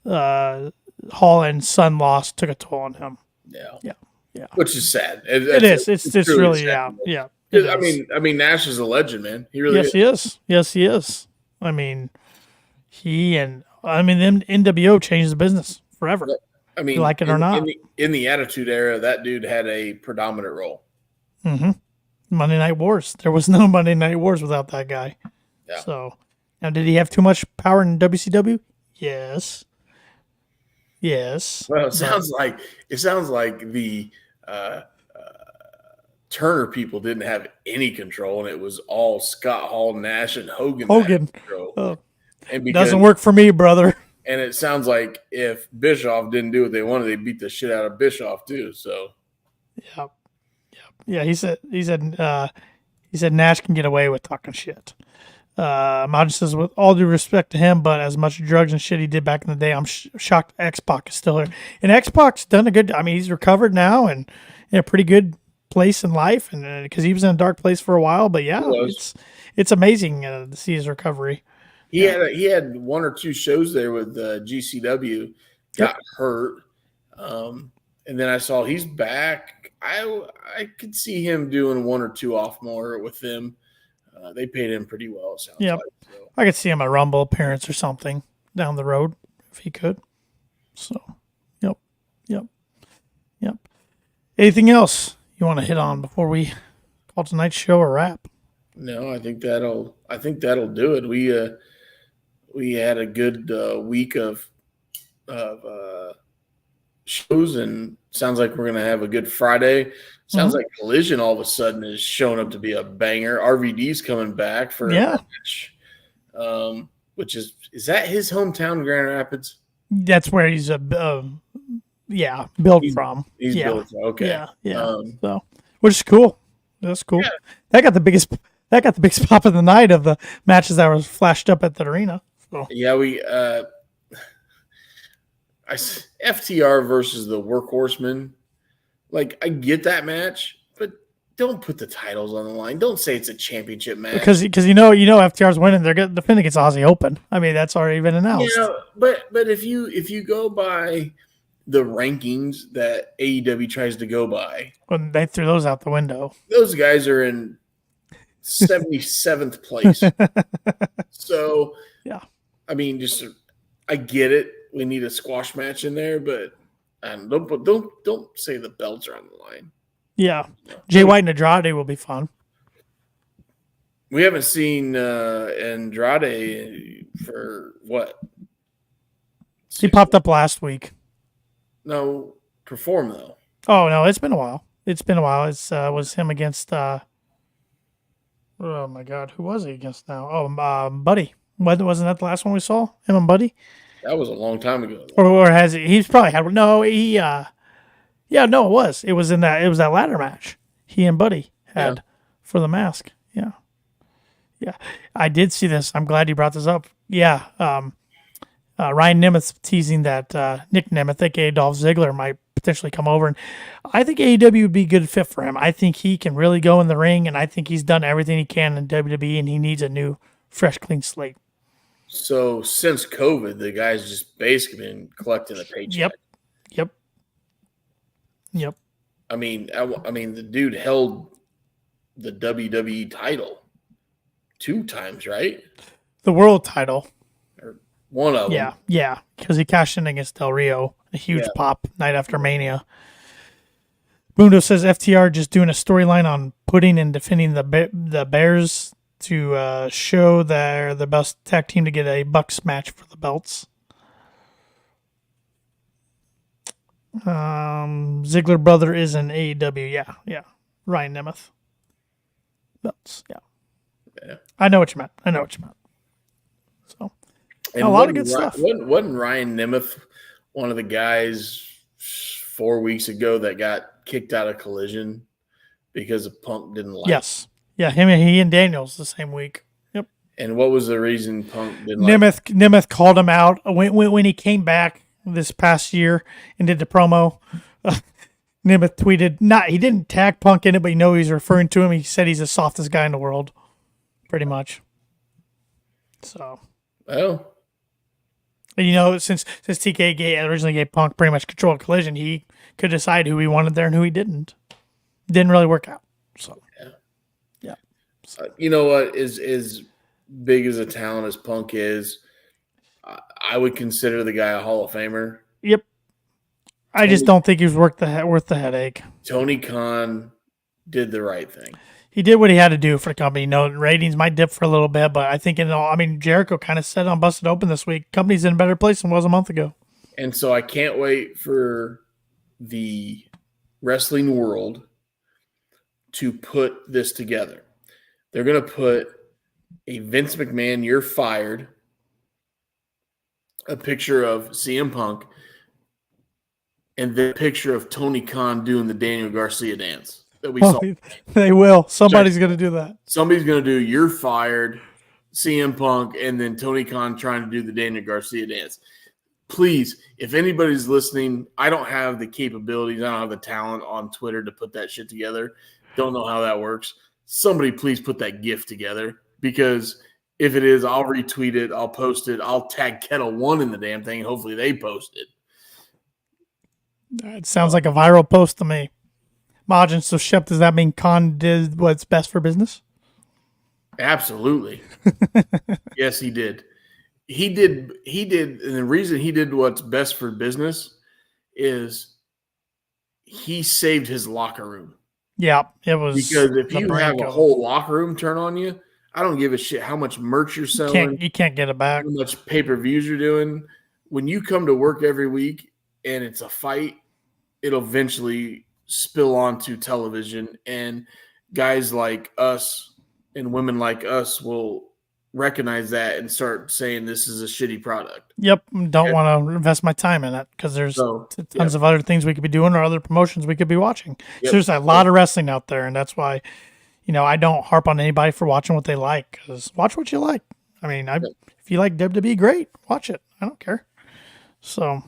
Hall and son loss took a toll on him. Yeah. Yeah. Yeah. which is sad. It is. It's truly really, sad. yeah. It I mean, Nash is a legend, man. He really yes, is. he is. Yes, he is. I mean, them NWO changed the business forever. I mean, You like it or not. in the Attitude Era, that dude had a predominant role. Mm-hmm. Monday Night Wars. There was no Monday Night Wars without that guy. Yeah. So, now did he have too much power in WCW? Yes. Yes. Well, it sounds like the Turner people didn't have any control, and it was all Scott Hall, Nash, and Hogan. that had control. Oh, And doesn't work for me, brother. And it sounds like if Bischoff didn't do what they wanted, they beat the shit out of Bischoff too. So, Yeah. He said Nash can get away with talking shit. Majin says, with all due respect to him, but as much drugs and shit he did back in the day, I'm shocked X-Pac is still here. And X-Pac's done a good. I mean, he's recovered now and in a pretty good place in life, and because he was in a dark place for a while. But yeah, it's amazing to see his recovery. He had one or two shows there with GCW, got hurt, and then I saw he's back. I could see him doing one or two off more with them. They paid him pretty well. It sounds like. So. I could see him a Rumble appearance or something down the road if he could. So, yep. Anything else you want to hit on before we call tonight's show a wrap? No, I think that'll do it. We had a good week of shows, and sounds like we're gonna have a good Friday. Sounds like Collision all of a sudden is showing up to be a banger. RVD's coming back for a match, which is that his hometown, Grand Rapids? That's where he's built from. He's built from. Okay, So, which is cool. That's cool. Yeah. That got the biggest pop of the night of the matches that were flashed up at the arena. So. Yeah, FTR versus the Workhorsemen. Like, I get that match, but don't put the titles on the line. Don't say it's a championship match because you know FTR's winning. They're defending against Aussie Open. I mean, that's already been announced. Yeah, but if you go by the rankings that AEW tries to go by, when they threw those out the window, those guys are in 77th place. So yeah, I mean, I get it. We need a squash match in there, but don't say the belts are on the line. Yeah, Jay White and Andrade will be fun. We haven't seen Andrade for what? He popped up last week. No, perform though. Oh no, it's been a while. It was him against. Oh my God, who was he against now? Oh, Buddy. Wasn't that the last one we saw? Him and Buddy. That was a long time ago. Or has he? He's probably had. No, he. Yeah, no, it was. It was that ladder match he and Buddy had for the mask. Yeah. I did see this. I'm glad you brought this up. Yeah. Ryan Nemeth teasing that Nick Nemeth, aka Dolph Ziggler, might potentially come over, and I think AEW would be a good fit for him. I think he can really go in the ring, and I think he's done everything he can in WWE, and he needs a new, fresh, clean slate. So since COVID, the guy's just basically been collecting a paycheck. Yep. I mean, the dude held the WWE title 2 times, right? The world title. Or one of them. Yeah, because he cashed in against Del Rio, a huge pop night after Mania. Mundo says FTR just doing a storyline on putting and defending the Bears to show they're the best tag team to get a Bucks match for the belts. Ziggler brother is in AEW. Yeah. Ryan Nemeth. Belts. Yeah. I know what you meant. So, and a lot of good stuff. Wasn't Ryan Nemeth one of the guys 4 weeks ago that got kicked out of Collision because of Punk didn't like? Yes. Yeah, he and Daniels the same week. Yep. And what was the reason Punk didn't like? Nemeth called him out when he came back this past year and did the promo. Nemeth tweeted, he didn't tag Punk in it, but you know he's referring to him. He said he's the softest guy in the world, pretty much. So, And since TK originally gave Punk pretty much control of Collision, he could decide who he wanted there and who he didn't. Didn't really work out. So yeah. You know what? As big as a talent as Punk is, I would consider the guy a Hall of Famer. Yep. I just don't think he was worth the headache. Tony Khan did the right thing. He did what he had to do for the company. Ratings might dip for a little bit, but I think Jericho kind of said on Busted Open this week, company's in a better place than it was a month ago. And so I can't wait for the wrestling world to put this together. They're going to put a Vince McMahon, you're fired, a picture of CM Punk, and the picture of Tony Khan doing the Daniel Garcia dance that we saw. They will. Somebody's going to do that. Somebody's going to do you're fired, CM Punk, and then Tony Khan trying to do the Daniel Garcia dance. Please, if anybody's listening, I don't have the capabilities, I don't have the talent on Twitter to put that shit together. Don't know how that works. Somebody please put that GIF together, because if it is, I'll retweet it, I'll post it, I'll tag Kettle One in the damn thing, and hopefully they post it. It sounds like a viral post to me. Majin, so Shep, does that mean Khan did what's best for business? Absolutely. Yes, he did. He did, and the reason he did what's best for business is he saved his locker room. Yeah, it was. Because if you have a whole locker room turn on you, I don't give a shit how much merch you're selling. You can't get it back. How much pay-per-views you're doing. When you come to work every week and it's a fight, it'll eventually spill onto television, and guys like us and women like us will recognize that and start saying this is a shitty product. Yep. Don't want to invest my time in it because there's tons of other things we could be doing or other promotions we could be watching. So there's a lot of wrestling out there, and that's why, I don't harp on anybody for watching what they like, because watch what you like. I mean, if you like WWE, great, watch it. I don't care. So,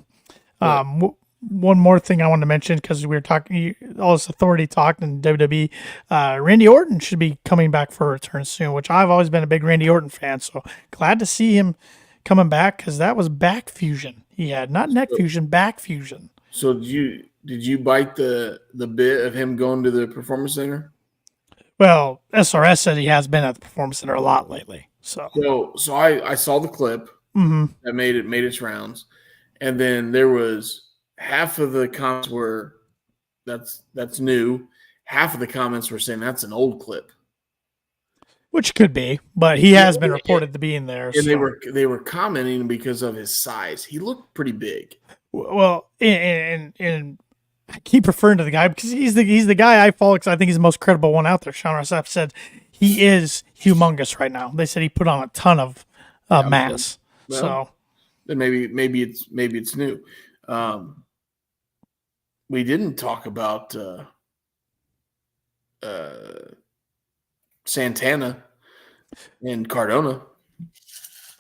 one more thing I wanted to mention, because we were talking, all this authority talk in WWE, Randy Orton should be coming back for a return soon, which I've always been a big Randy Orton fan. So glad to see him coming back, because that was back fusion he had, not neck fusion, back fusion. So did you bite the bit of him going to the Performance Center? Well, SRS said he has been at the Performance Center a lot lately. So I saw the clip that made its rounds, and then there was half of the comments were that's new. Half of the comments were saying that's an old clip, which could be, but he has been reported to be in there. And they were commenting because of his size. He looked pretty big. Well, and I keep referring to the guy because he's the guy I follow, because I think he's the most credible one out there. Sean Rossap said he is humongous right now. They said he put on a ton of mass. Well, so then maybe it's new. We didn't talk about Santana and Cardona.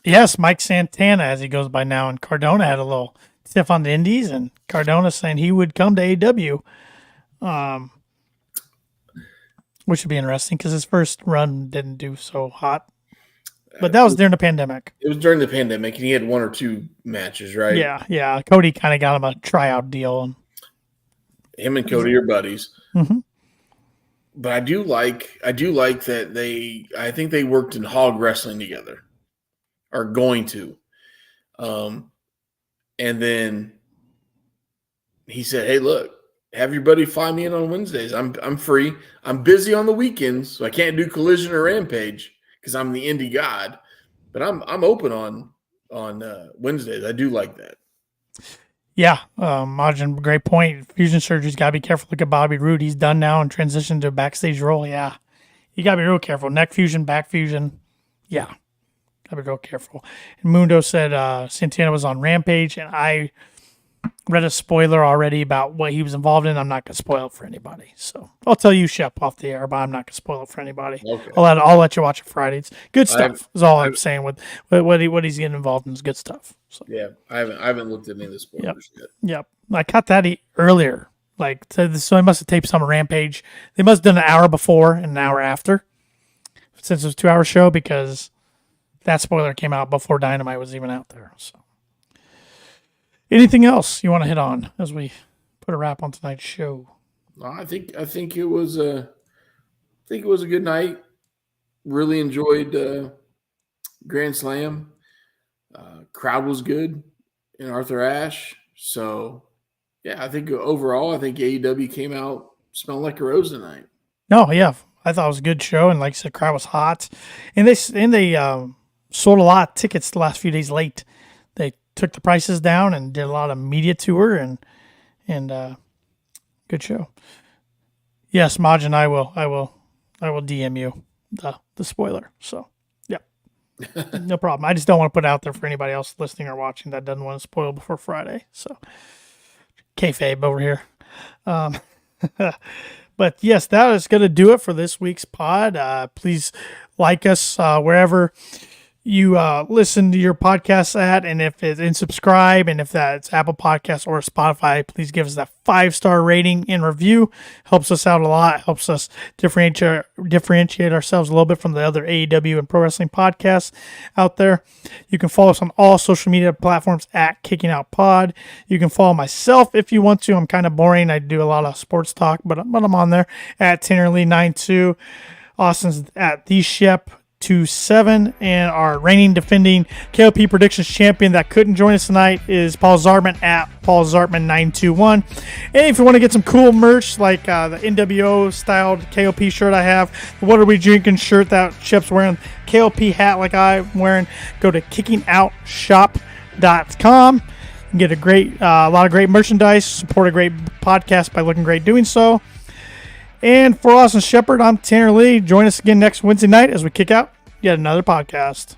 Yes, Mike Santana, as he goes by now, and Cardona had a little tiff on the Indies, and Cardona saying he would come to AEW, which would be interesting because his first run didn't do so hot. But that was during the pandemic. It was during the pandemic, and he had one or two matches, right? Yeah. Cody kind of got him a tryout deal. Him and Cody are buddies. Mm-hmm. But I do like that I think they worked in Hog Wrestling together, are going to. And then he said, "Hey, look, have your buddy fly me in on Wednesdays. I'm free. I'm busy on the weekends, so I can't do Collision or Rampage because I'm the indie god. But I'm open on Wednesdays. I do like that." Yeah, Majin, great point. Fusion surgery's got to be careful. Look at Bobby Roode. He's done now and transitioned to a backstage role. Yeah, you got to be real careful. Neck fusion, back fusion. Yeah, got to be real careful. And Mundo said Santana was on Rampage, and I read a spoiler already about what he was involved in. I'm not going to spoil it for anybody. So I'll tell you, Shep, off the air, but I'm not going to spoil it for anybody. Okay. I'll let you watch it Friday. It's good stuff is all I'm saying with what he's getting involved in is good stuff. So. Yeah, I haven't looked at any of the spoilers yet. Yep. I caught that earlier. So they must have taped some Rampage. They must have done an hour before and an hour after, since it was a 2-hour show, because that spoiler came out before Dynamite was even out there. So Anything else you want to hit on as we put a wrap on tonight's show? I think it was a good night. Really enjoyed Grand Slam. Crowd was good in Arthur Ashe. So yeah, I think overall, AEW came out smelling like a rose tonight. No, yeah, I thought it was a good show, and like I said, the crowd was hot, and they sold a lot of tickets the last few days late. They took the prices down and did a lot of media tour and good show. Yes, Majin, I will DM you the spoiler. So yeah, no problem. I just don't want to put it out there for anybody else listening or watching that doesn't want to spoil before Friday. So kayfabe over here. But yes, that is going to do it for this week's pod. Please like us wherever you listen to your podcasts at, and subscribe, and if that's Apple Podcasts or Spotify, please give us that 5-star rating and review. Helps us out a lot. Helps us differentiate ourselves a little bit from the other AEW and pro wrestling podcasts out there. You can follow us on all social media platforms at Kicking Out Pod. You can follow myself if you want to. I'm kind of boring. I do a lot of sports talk, but I'm on there at Tannerly92. Austin's at the Shep 27, and our reigning defending KOP predictions champion that couldn't join us tonight is Paul Zartman at Paul Zartman 921. And if you want to get some cool merch like the NWO styled KOP shirt I have, the What Are We Drinking shirt that Shep's wearing, KOP hat like I'm wearing, go to kickingOutShop.com. You can get a lot of great merchandise, support a great podcast by looking great doing so. And for Austin Shepard, I'm Tanner Lee. Join us again next Wednesday night as we kick out yet another podcast.